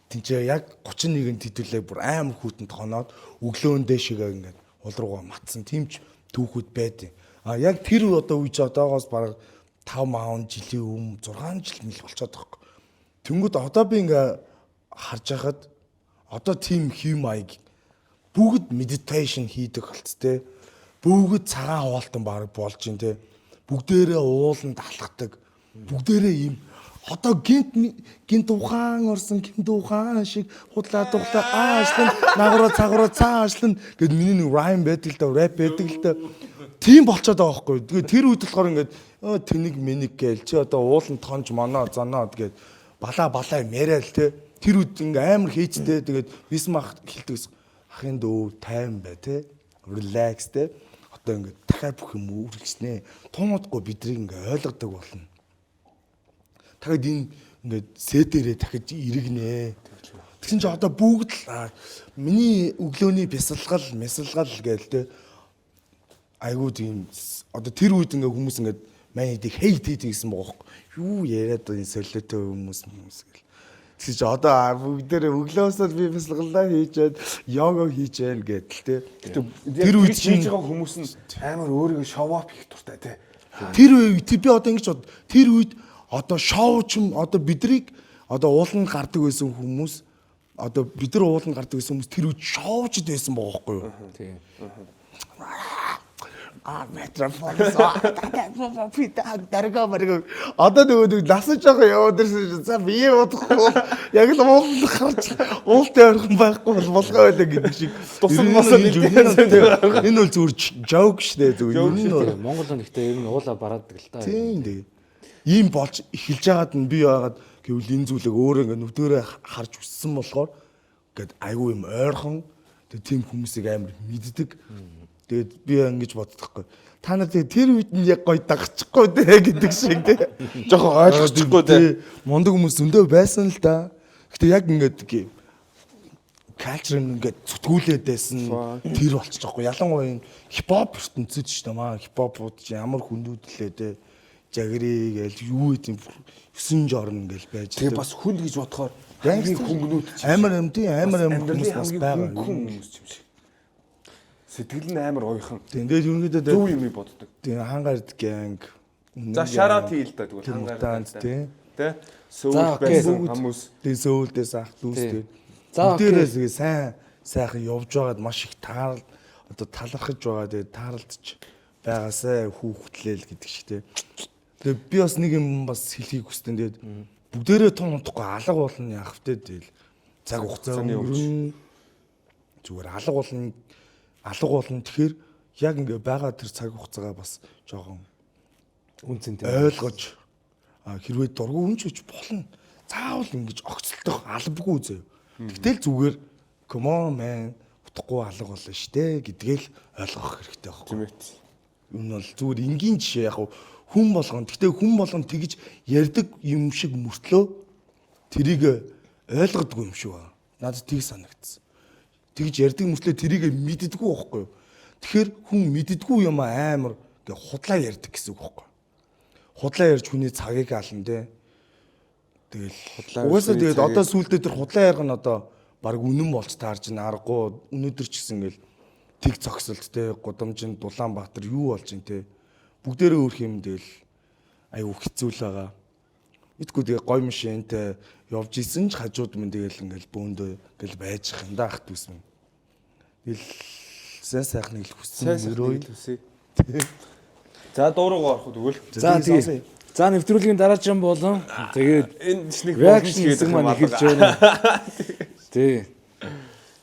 D: тэнцээ яг 31-нд хэдүүлээ бүр амар хүүтэнд хоноод өглөөн дээшээгээ ингээд уул руугаа матсан тимч түүхүүд байдیں۔ Яг тэр одоо үеч одоогоос бараг 5 жилийн өмнө 6 жил мэл болчиход байгаа. Тэнгүүд одоо би ингээ харж байхад одоо тим хэв маяг бүгд meditation хийдэг болцтой. Бүгд цагаан хаваалтан баг болж ин тэ. Бүгдээрээ ууланд алхдаг. Бүгдээрээ ийм одоо гинт ухаан орсон гинт ухаан шиг худлаа дуглаа аашлан награа цаашлан гэд миний нэг rhyme байдаг л да rap байдаг л да. Тийм болчиход байгаа байхгүй. Тэгээ тэр үед болохоор ингээд тэнийг мэник гээл чи одоо ууланд тонж моноо заноод гэд балаа яриад те. Тэр үед ингээ амар хийцтэй тэгээд Бисмах хэлдэг ахын дөө тайван бай те. Relax те. Одоо ингээ дахиад бүх юм үргэлжнэ. Томодгүй бидрийг ингээ ойлгодог болно. Дахиад энэ ингээ сэтэрээ дахиж иргэнэ. Тэгсэн чи одоо бүгд л миний өглөөний бясалгал гээл те. Айгуу тийм одоо тэр үед ингээ хүмүүс ингээ манайдыг хейт хийсэн байгаа байхгүй. Юу яриад энэ солиотой хүмүүс гэл. Тэгэж одоо бүгдээрээ өглөөсөө би бясалгалаа хийжээд йога хийж байна гэдэл те. Тэр үед хийж байгаа
C: хүмүүс нь амар өөрийгөө show up хийх дуртай те.
D: Тэр үед би одоо ингэж бод. Тэр үед Одоо шоу ч юм одоо бидрийг одоо ууланд гардаг байсан хүмүүс одоо бид нар ууланд гардаг байсан хүмүүс тэр үед шоучд байсан байгаа байхгүй юу?
B: Тийм.
D: Метрополис дарга марга одоо нөгөө насаж байгаа яваад ирсэн за бие бодохгүй яг л ууланд гарч уултай ойрхон байхгүй бол болгоо байлаа гэдэг шиг энэ бол зүгээр жоок штэ зүгээр
B: Монгол хүн ихтэй ер нь уулаа бараадаг л та.
D: тийм дээ ийм болж эхэлж байгаад нь би яагаад гэвэл энэ зүйлийг өөрөө ингээ нүдгээрээ харж өссөн болохоор ингээд айгүй юм ойрхон тийм хүмүүсийг амар мэддэг. Тэгээд би ингэж боддохгүй. Та нар тэр үед нь яг гоё дагчихгүй дээ гэдэг шиг тий. Жохоо ойлгочихгүй тий. Мундаг хүмүүс зөндөө байсан л да. Гэтэ яг ингээд калчер ингээд зүтгүүлээд байсан тэр болчих жоохгүй. Ялангуяа хипхоп ертөнцид ч юм аа хипхопууд ч ямар хүндүүдлээ тий. Жагри гээл юу гэдэм 9 жорн ингээл байж.
C: Тэгээ бас хүнд гэж бодохоор
D: хамгийн хөнгөнүүд
C: амар
D: хүмүүс бас байгаа
C: хүмүүс юм шиг. Сэтгэл нь амар уйхан.
D: Тэгээд ерөнхийдөө
C: зөв юм боддог.
D: Тийм хангард гэнг.
C: За шарат хийл да тэгвэл
D: хангард тий.
C: Тэ? Сөүл байсан хүмүүс.
D: Тийм сөүлдээс ах дүүстэй.
B: За
D: дээрээс сайхан явж байгаад маш их таарал одоо талархаж байгаа. Тэгээд тааралдч байгаасаа хүүхдлээл гэдэг шиг тий. Тэгээд би бас нэг юм бас хэлхийг хүсдэг. Тэгээд бүгдээрээ том унтахгүй алга болно яах вэ тэгэл. Цаг хугацааны өнгөрөн зүгээр алга болно. Тэгэхээр яг ингээ байгаа тэр цаг хугацаагаа бас жоохон
B: үнцэнтэй
D: ойлгож хэрвээ дургүй хүн ч гэж болно. Заавал ингэж огцолтох албагүй зөө. Гэтэл зүгээр come on man утахгүй алга болно штэ гэдгээл ойлгох хэрэгтэй байхгүй.
C: Тийм ээ.
D: Энэ бол зүгээр энгийн жишээ яг хүн болгон. Гэтэ хүн болгон тэгж ярьдаг юм шиг мөртлөө тэрийг ойлгодгүй юм шиг байна. Надад тийг санагдсан. Тэгж ярьдаг мөртлөө тэрийг мэддэггүй байхгүй юу. Тэгэхээр хүн мэддэггүй юм амар гэ худлаа ярьдаг гэсэн үг байхгүй юу. Худлаа ярьж хүний цагийг ална те. Тэгэл угаасаа тэгээд одоо сүүлдээ тэр худлаа ярих нь одоо баг үнэн болж таарч ин аргагүй өнөөдөр ч гэсэн ингээл тэг цогсолт те Гудамжинд Дулаанбаатар юу болж ин те бүгдээрээ өөрх юм тэгэл аюу хэцүү л байгаа. Мэдгүй тэгээ гой машинтай явж исэн ч хажууд минь тэгэл ингээл бөөндөө ингээл байж хин даах дүүс минь. Тэгэл сайхан нэг л хүссэн өрөө.
C: За дуурайгаа орох тэгвэл.
B: За тэгээ. За нэвтрүүлгийн дараагийн болон тэгээд
C: энэ нэг
B: реакшн гэдэг маань эхэлж байна. Тий.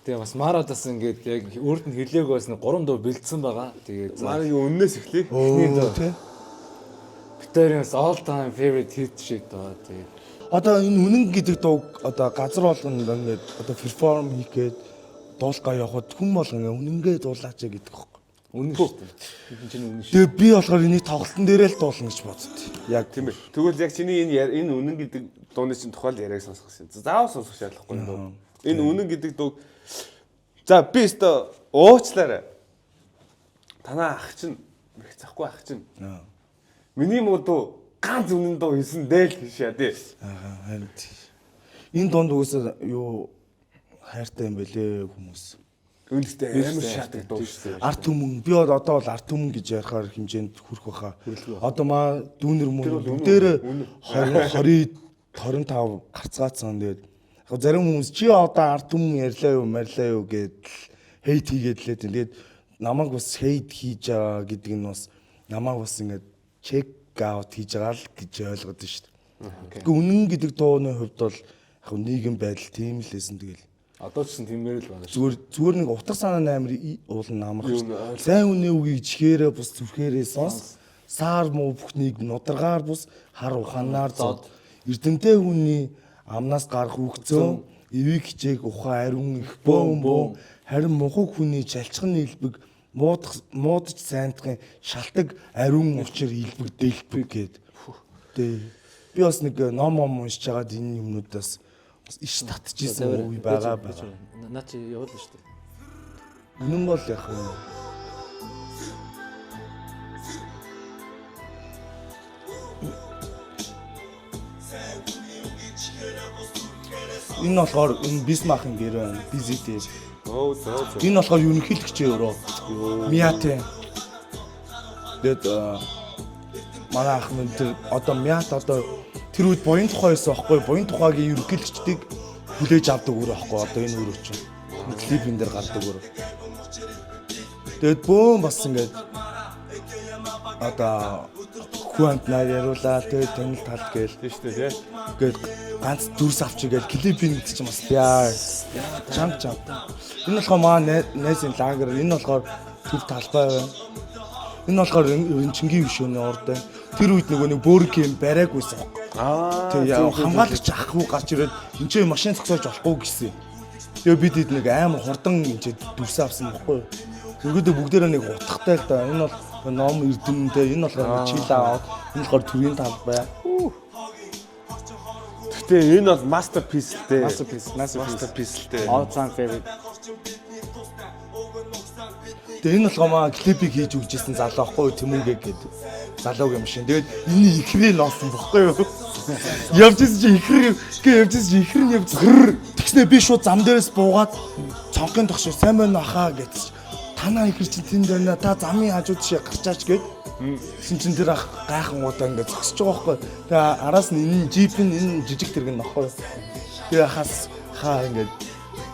B: Тэгээ бас Марадас ингээд яг өөрт нь хэлээг байсан 3 дуу бэлдсэн байгаа. Тэгээд
C: Марагийн өннөөс эхлэе.
D: Тий.
B: Битэрээс all time favorite hit шиг доо. Тэгээд
D: одоо энэ үнэн гэдэг дууг одоо газар болгонд ингээд одоо перформ хийгээд дуулгаа явахад хүн болгон үнэнгээ дуулаач гэдэг хөөх.
B: үнэн шүү дээ. Энэ чинь үнэн шүү.
D: Тэгээ би болохоор энийг тоглолтын дээрээ л дуулна гэж бодсон.
C: Яг тийм ээ. Тэгвэл яг чиний энэ үнэн гэдэг дууны чинь тухайл яриаг сонсох гэсэн. Заавал сонсох шаардлагагүй юм дуу. Энэ үнэн гэдэг дуу. За би өөртөө уучлаарай. Танаа ах чинь их захгүй ах чинь. Миний модуу ганц үнэн дуу хийсэн дээ л шаа тий.
D: Харин энэ дунд үгүйсээ юу хайртай юм бэлээ хүмүүс.
C: Үнэтэй амар шатдаг дуу шүү.
D: Арт түмэн би одоо бол арт түмэн гэж ярихаар хэмжээнд хүрэх баха. Одоо маа дүүнер мөн бүгдээр 20 25 гарцгаацсан тэгээд яг зарим хүмүүс чи одоо арт түмэн ярьлаа юу марлаа юу гэдэл хейт хийгээд лээ. Тэгээд намайг бас хейт хийж байгаа гэдэг нь бас намайг бас ингээд чек аут хийж байгаа л гэж ойлгоод шүү дээ. Гэхдээ үнэн гэдэг дууны хувьд бол яг нийгэм байдал тийм л лээсэн тэгэл.
B: Одоо ч тиймэр л байна
D: Зүгээр
B: шүү.
D: зүгээр нэг утга санааны амир уулын намах шүү. Сайн үний үгийг чихээрээ бус зүрхээрээ сонс. Саар муу бүхнийг нударгаар бус хар ухаанаар зод. Эрдэнтэй хүний амнаас гарах үгцөө эвийг хичээг ухаан ариун их бөөм харин мухаг хүний чалчхан нийлбэг муудаж сайнтахын шалтак ариун учир илбэг дэлбэг гээд. Тэ би бас нэг ном уншиж байгаад энэ юмнуудаас иш татчихсан үе байгаа.
B: Наа чи явуулна шүү дээ.
D: Үнэн бол яг юм. Энэ болохоор энэ Бисмахын гэр байна. Бизитэ. Энэ болохоор ерөнхийлөгчөө өрөө. Миатэ. Тэгээд манай ах минь тэр одоо Миат одоо Тэр үед буян тухай байсан байхгүй. Буян тухайгийн ерөнхийлөгчдийг хүлээж авдаг өөр байхгүй. Одоо энэ өөр чинь. Клипэн дээр гардаг өөр. Тэгээд бөөн бас ингээд одоо хүнд нар яриулаа тэгээд тэнэл тал гээл
C: Тийм шүү дээ.
D: гээд ганц дүрс авчиг гээл клипинг гэдэг чинь бас яа чанг. Энэ болохоор маа найзын лагер, энэ болохоор төр талбай байна. Энэ болохоор Чингийн өшөөний урд байна. Тэр үед нөгөө нэг бөөрг юм бариагүйсэн. Тэгээ хамгаалагч ах уу гарч ирээд энэ чинь машин зогсоож болохгүй гэсэн. Тэгээ бид нэг амар хурдан энэ дүрс авсан байхгүй юу? Нөгөөдөө бүгдээрээ нэг утгатай л да. Энэ бол ном эрдэмтэй, энэ болохоор чил аваад, энэ болохоор төрийн талбай.
C: Гэтэ энэ бол masterpiece л дээ.
B: Masterpiece
C: л дээ.
B: All time favorite.
D: Тэгээ энэ болохоор маа клипийг хийж өгчээсэн залуу байхгүй юу? Тэмүүгээ гэдэг. Залуугийн машин. Тэгээд энэ ихрээ ноосон байхгүй юу? Явжсэн чи ихрээ ихрээ явж. Тэгснэ би шууд зам дээрээс буугаад цонхын тогшоо сайн байна ахаа гэж. Танаа ихэр чинь тэнд байна. Та замын хажууд шиг гарчаач гээд. Тэгсэн чинь тэр ах гайхан удаа ингээд зогсож байгаа байхгүй. Тэгээ араас нь энэ джипийн энэ жижиг тэрэг нь багхгүй. Тэгээ хас хаа ингээд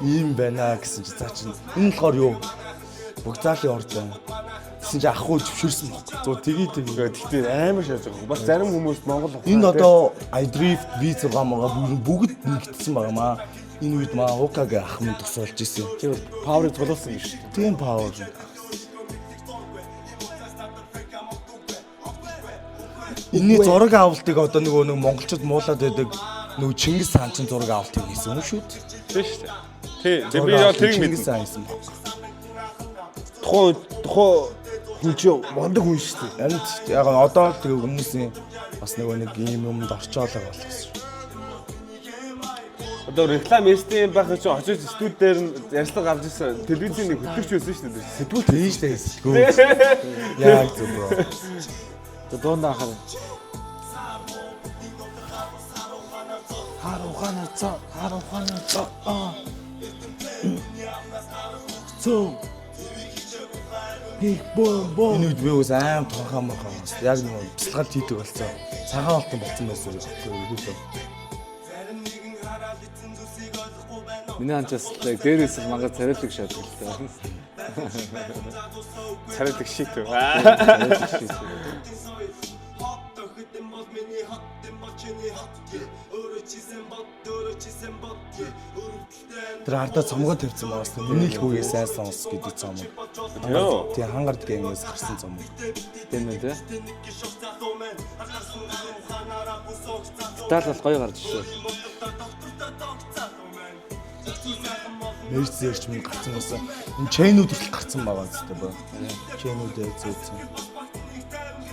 D: ийм байна гэсэн чи цаа чинь энэ болохоор юу? Богцаалын орд байна. Тэгсэн чи ах уу зөвшөөрсөн баггүй. Зөө тэгээ.
C: Гэтэ амар шааж байгаа. Бас зарим хүмүүс Монгол
D: энэ одоо iDrift V6 магаа бүгд нэгдсэн байгаамаа. Энэ үед маа Хукагийн ах минь тусалж исэн.
B: Тэр power-ыг тулуулсан юм шүү дээ.
D: Тийм power. Энийний зураг авалтыг одоо нөгөө нэг монголчууд муулаад байдаг нөгөө Чингис хаан чинь зураг авалтыг хийсэн юм шүү дээ.
C: Тийм шүү дээ. Тий, би яа тэрийг мэдсэн.
D: Чингис хаан хийсэн баг.
C: Тухайн хүн чинь мондөг хүн шүү дээ.
D: Харин яг одоо тэгээ хүмүүсийн бас нөгөө нэг ийм юмд орчоолоо болгосон.
C: Одоо реклам эстийн байх чинь очиж студ дээр ярьслага авч ирсэн телевизийн нэг хөтлөгч байсан шүү дээ. Сэтгүүл
D: Тийм шүү дээ. Сэтгүүл. Яг зөв бро.
B: Тэ дундаа хараа. Харухана цаа. Цоо. Биг бом.
D: Энэ үед би бас аим тонхон махаас яг нэг бяцлагал хийдэг болсон. Цагаан алтан болсон байсан юм.
B: Миний анчаас дээрээс л мага царайлаг шатдаг л та.
C: царайлаг шийт.
D: Тэр ардаа цомгоо тавьсан байгаас миний л хүүгээ сайн сонс гэдэг цомог.
C: Йоо.
D: Тий хангар гэнгээс гарсан цомог.
B: Тийм үү те. Тал бол гоё гарч ирсэн.
D: Нэрч зээрч минь гарсан байсан. Энэ чейнүүд хүртэл гарсан байгаа зү баа. Чейнүүдээ зөөцсөн.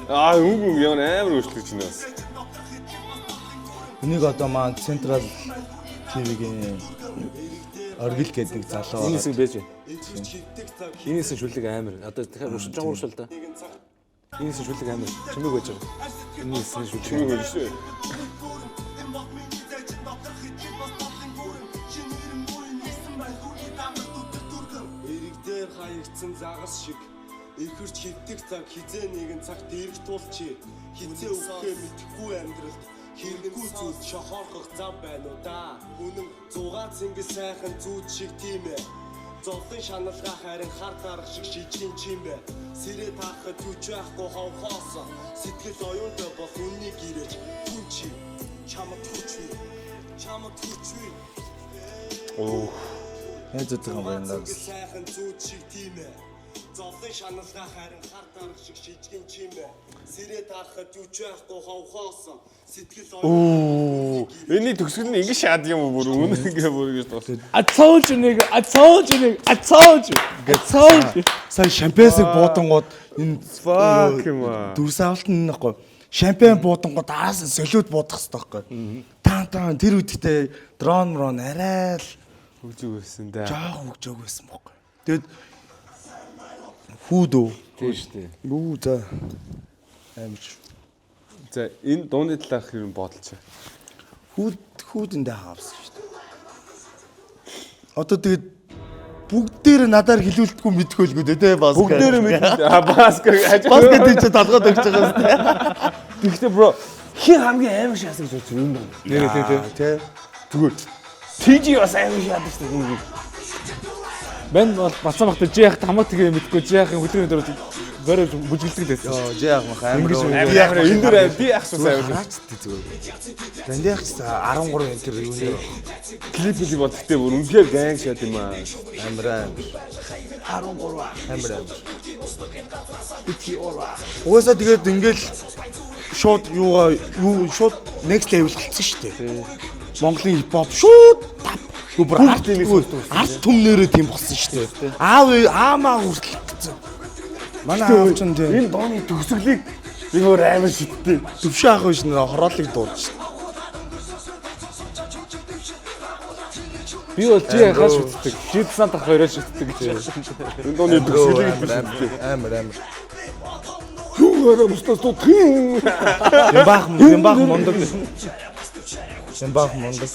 C: Үгүй яа амар өөрчлөгч байна.
D: Энийг одоо маань Central TV-гийн оргил гэдэг нэг залуу.
B: Энэ хэсэг байж. Энэ хэсэг шүлэг амар. Одоо дахиад уршиж байгаа уршил та. Энэ хэсэг шүлэг амар. Чимээг байж байгаа. Энэ хэсэг шүлэг.
C: Чимээг байж шүү.
E: Ирэгдээр хаягдсан загас шиг ихэрч хитдэг цаг хизээ нэгэн цаг дэрэг тулчи хизээ өгөхөө мэдхгүй амьдралд хэрэггүй зүйл шохоорхох зав байна уу да үнэн 6 цэнгэл сайхан зүүд шиг тийм ээ зовлон шаналгаа харин хар дарах шиг шижгэн чимбэ сэрээ таахад түч байхгүй ховхоос сэтгэл оюунтай бол үннийг ирэж түнчи чамд хүчвэ
C: Оо.
D: яаж зөтгөн байна даа.
E: сайхан зүүд шиг тийм ээ зовлон шаналгаа харин хар дарах шиг шижгэн чимбэ сэрээ таахад түч байхгүй ховхоос сэтгэл
C: Оо. Эний төгсгөл нь ингэ шаад юм уу бүр үнэ ингээ бүр гэж дуусна.
B: I told you.
D: Сая шампансыг буудангууд энэ
C: Fuck юм аа.
D: дүрс авалт нь нэхгүй. Шампан буудангууд араас солиуд буудах хэрэгтэй байхгүй. Таан тэр үедээ дрон арай л
C: Хөгжөг байсан да.
D: жоох хөгжөөг байсан байхгүй. Тэгэд хүүдөө.
B: Тийм шүү дээ.
D: Юу за амарч.
C: За энэ дууны талаарх юм бодолч.
D: Хүүдэндээ хаавсан шүү дээ. Одоо тэгээд бүгдээр надаар хилүүлдэггүй мэдхөөлгөө дээ бас.
C: Бүгдээрээ мэдээ. Баска
D: бас гэдэг чи талгаад өгч байгаа юм.
C: Гэхдээ бро хин хамгийн амар шаасан гэж үзсэн юм байна.
B: Нэрээ тий.
C: Зүгээр. TG бас амар шаадаг шүү дээ.
B: Мен бол бацаа багт жиях хамаа тэгээ мэдгүй жиахын хөдөлгөөний дөрөв бороо бүжгэлдэг байсан.
D: Йоо, жаах мах амар.
C: Би яг энэ дөр би ах суусан амар.
D: Хаачтай зүгээр. Дандиах ч 13 энэ юу нэ.
C: Клип бодгтээ бүр үнэхээр ганг шат юм аа.
D: Амар. 13 амар. Угаасаа тэгээд ингээл шууд шууд next level болчихсон шүү дээ. Монголын хипхоп шууд тав. Бүр арт түмнэрээ тийм болсон шүү дээ. Аамаа хүртэл гэсэн. Манай аав ч тийм.
C: Энэ дооны төгсгөлийг би өөр амар шидтэй.
D: Төвшөө ах биш нэ хороолыг дуулж.
B: Би бол жиахаа шүтдэг. Жидсан тах хоёроо шүтдэг гэж.
C: Энэ дооны төгсгөлийг би шидтэй.
D: Амар.
C: Юу арай мустас тоо тийм.
D: Баах мондог. Баах мондог.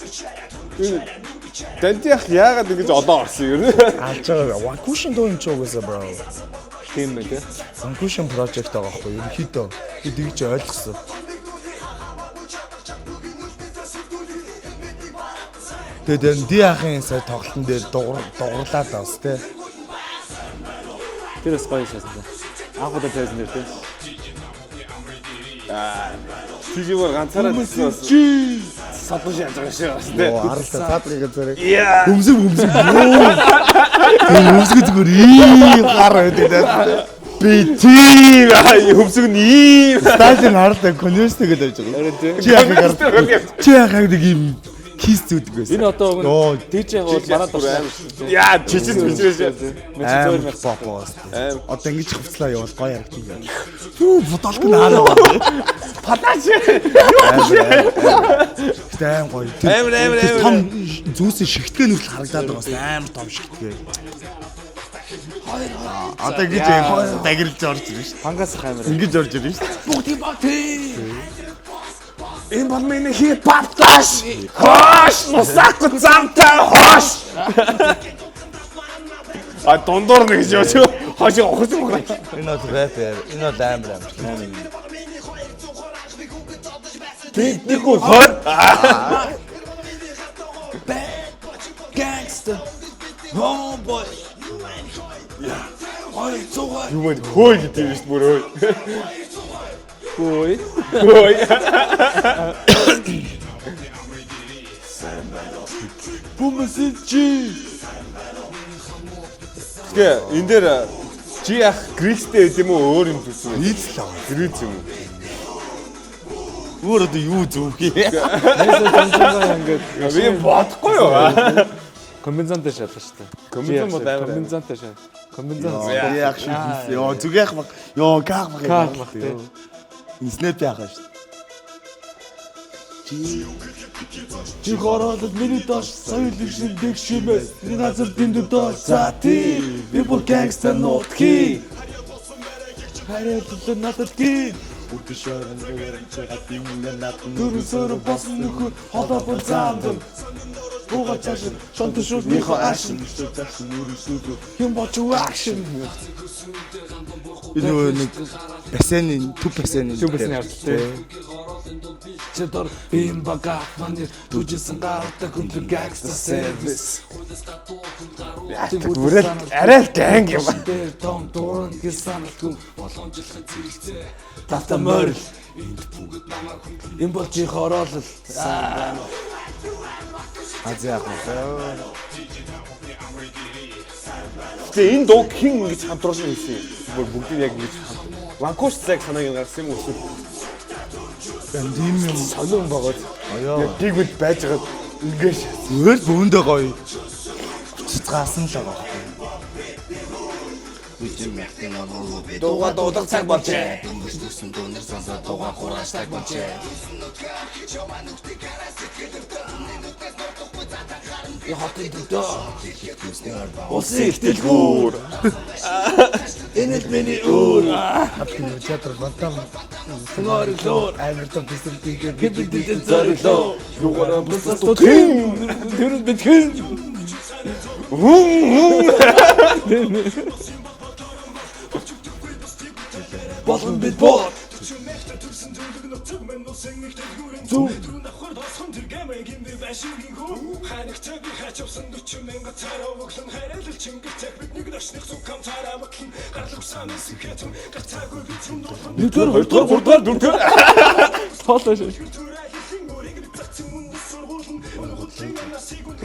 C: Дантиах яагаад ингэж одоо орсон юм бэ?
D: Алж байгаа. Вакушин дуу юм ч угаасаа бро.
B: Тийм байх тий.
D: Вакушин project байгаа байхгүй юу? Ерөнхийдөө би тэгж ойлгосон. Тэгээд ди ахын сая тоглолтын дээр дугуурлаад бас тий.
B: Тэрс гоё шаасан тий. Анхудаа зайсан нэр тий.
C: TG-ээр ганцаараа тийсэн бас садан шааж байгаа шүү бас тий.
D: Аралтай цаадрыг зэрэг.
C: Өмсөг.
D: Өмсгөө зүгээр ийм гар байдаг даа.
C: Би тийм өмсөг нь ийм.
D: Стайлын харалтай конверстэй гэдэг байж байгаа. Чи яхаг нэг ийм кис зүудэг байсан.
B: Энэ одоо DJ бол манад бас
C: Яа, чичис бичрээш.
D: Амар попоос. Одоо ингэж хувцлаа явал гоё харагдана. Юу бодолт нь хаалаа.
C: Патаач.
D: Тэм гоё.
C: Амар.
D: Том зүүсээ шигтгэн нүртэл харагдаад байгаа бас амар том шигтгэ. Одоо гэж дагирлж орж ирж шүү.
B: пангас камер.
D: Ингэж орж ирж шүү.
B: Бүгд бати.
C: Энэ бол миний хип-хоп таш. Хош, мусак замтай хош. А дондор нэг гэж юу? Хошиг охсон мохроо.
D: Энэ бол рэп яа. Энэ бол амар.
C: Нэг гол хор.
B: Gangster. Homeboy. Ой, цогой.
C: Юу мэн хөөй гэдэг юм шүү дээ бүр хөөй.
B: Хөөй. Бумсичи.
C: Тэгээ энэ дээр чи ах гристэй гэдэг юм уу өөр юм төсөн бэ?
D: Нийцлээ.
C: Гриз юм уу?
D: Өөр одоо юу зүвхий.
B: Нэсэ томчоо ингээд
C: Би бодохгүй юу?
B: комбинзантай шалгах шүү дээ.
C: Комбинзан бол амар.
B: комбинзантай шал. Комбинзан.
D: Яах шиг хийсэн. Йоо зүгэх баг. Йоо гах баг.
B: Гах баг, тий.
D: Энэ снэп яах шүү.
B: Чи хороод миний доош соёл шиг дэг шимэс. Би газар дэндүү доош за тий. Би бүр gangster нотхи. Хараад надад гээ. Дүрсээр босон нөхөр холоо бүр заамд. Бууга чаш шонт шууд нөхө ашин. Юм боч action.
D: Энэ нэг бассейн төв бассейн
B: ард тий. Чөдөр бим бага манер түжсэн гардаг хүнлэг gangster service.
C: Бүрэл арай л ганг юм.
B: Том дуран гисаналгүй боломжлох зэрэгцээ. Тавта морил энд бүгд намайг юм бол чи хороолол.
D: Азиах маа.
C: Тэгээ энэ дуу хин ингэж хамтруулсан юм шиг. Бүгдийг яг ингэж хамт. Ванкуш цаг санааг гаргасан юм уу?
D: Тийм юм
C: Сонирн богоод.
D: Аяа.
C: Яг гигвэл байж байгаа ингэж
D: Зүгээр бөөндөө гоё. Цэцгаасан л байгаа.
B: Дууга дуудаг цаг болжээ. Яхатын дөө. Улсын ихтэлгүүр. Энэ л миний өөр.
D: Апны театр бантам.
B: Сонорилоор
D: Амар том бисэлтийг
B: гэдэг зорилоо. Юугаар бусдаас тутын. Тэр битхэн. Болон бит боо.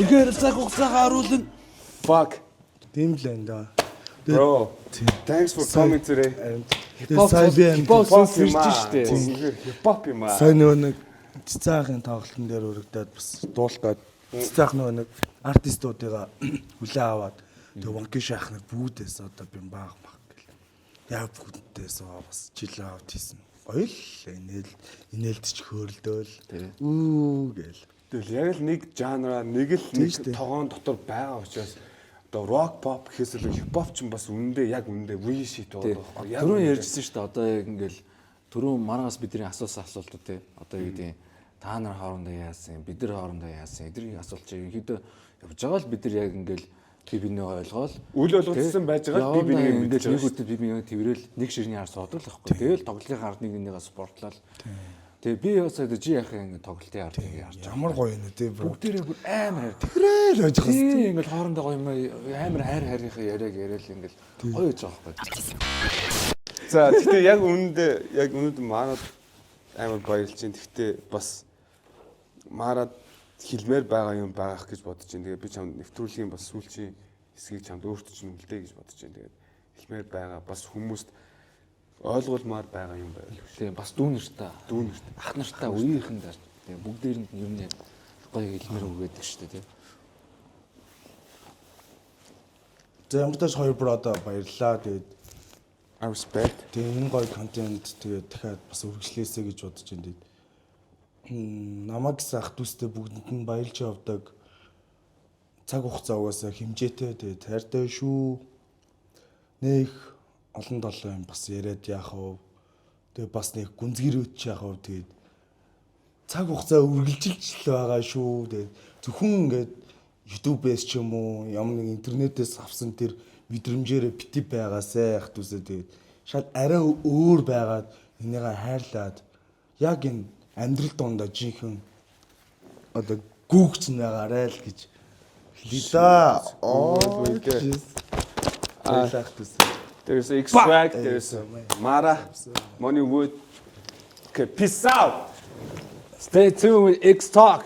B: Ихээр цаг хугацаагаа харуулна.
C: Fuck.
D: Тийм л энэ да.
C: Bro. Thanks for coming today.
B: Хипхоп сэрж штэ.
C: Хипхоп юм аа.
D: Сайн нөгөө нэг цэцаахын тоглолтын дээр өргөдөөд бас дуулгаад цэцаах нөгөө нэг артистуудыгаа хүлээ аваад тэгээ вонки шахныг бүүдээс одоо би баах гэл. Яг бүгдээс бас жилээ авт хийсэн. Гоё л инээлдэж хөөрөлдөөл. Гэл.
C: Тэгэл яг л нэг жанра, нэг тогоон дотор байгаа учраас одоо рок pop гэхээс илүү хипхоп ч бас үнэндээ яг үнэндээ real shit байгаа.
B: Түрүүн ярьжсэн шүү дээ. Одоо яг ингээл түрүүн манаас бидний асуусан асуултууд те. Одоо юу гэдэг та нар хоорондоо яасан, бид нар хоорондоо яасан, эдгээр асуулт чинь ерөнхийдөө явж байгаа л бид нар яг ингээл би бинийг ойлгоол.
C: Үл болгоцсон байж байгаа би бинийг
B: ингээл нэг үедээ би бинийг тэрэл нэг ширний ар суудаг л байхгүй. Тэгэл тоглолтын ард нэг нэгнийгээ спортлал. Тэгээ би ясаад жи яхаа ингээд тоглолтын ард нэг ярьж.
D: Ямар гоё нэ тий бро.
B: Бүгдээрээ бүр амар
D: Тэгрээл байж байгаа.
B: тий ингээл хоорондоо гоё юм амар хайр харийнхаа яриаг яриад ингээл гоё гэж байгаа байхгүй.
C: За тэгтээ яг үнэнд манад амар баярлж байна. Тэгтээ бас марад хэлмээр байгаа юм байгаах гэж бодож байна. Тэгээ би чамд нэвтрүүлгийн бас сүүлчийн хэсгийг чамд өөртөө ч нүлдээ гэж бодож байна. Тэгээд хэлмээр байгаа бас хүмүүст ойлгуулмаар байгаа юм байл.
B: Тэгээ бас дүүнэртээ ах нартаа үеийнхэн дээр тэгээ бүгдээр нь ер нь гоё хэлмээр үгээдэг шүү дээ тий.
D: За ямар ч тааш хоёр бродо баярлаа. Тэгээд
C: I respect.
D: тэгээ энэ гоё контент тэгээд дахиад бас үргэлжлээсэй гэж бодож байна. Тэгээд намайг ах дүүстэй бүгдэнд нь баярлж явдаг. Цаг хугацаа угаасаа хэмжээтэй тэгээд хайртай шүү. Нэг олон долоо юм бас яриад яах вэ? Тэгээ бас нэг гүнзгийрөөч яах вэ? Тэгээд цаг хугацаа үргэлжилж л байгаа шүү. Тэгээд зөвхөн ингээд YouTube-ээс ч юм уу ямар нэг интернетээс авсан тэр мэдрэмжээрээ бити байгаасай ах дүүсээ тэгээд шал арай өөр байгаад энийгээ хайрлаад яг энэ амьдрал дондоо жинхэнэ одоо гүгч наагаарай л гэж хэлээ да.
C: There's Extract, there's Mara, Moneywood. Okay, peace out.
B: Stay tuned with X Talk.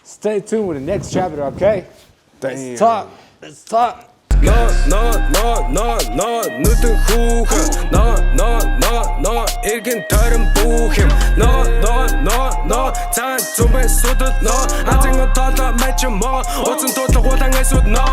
B: Stay tuned with the next chapter, okay? Let's talk. Let's talk.
F: Нүдэн хүүхэн no эргэн тойрон бүх юм no цаан зүмэн сүдэл no азин толоо мэж мо уцан тудлах улаан эсүүд no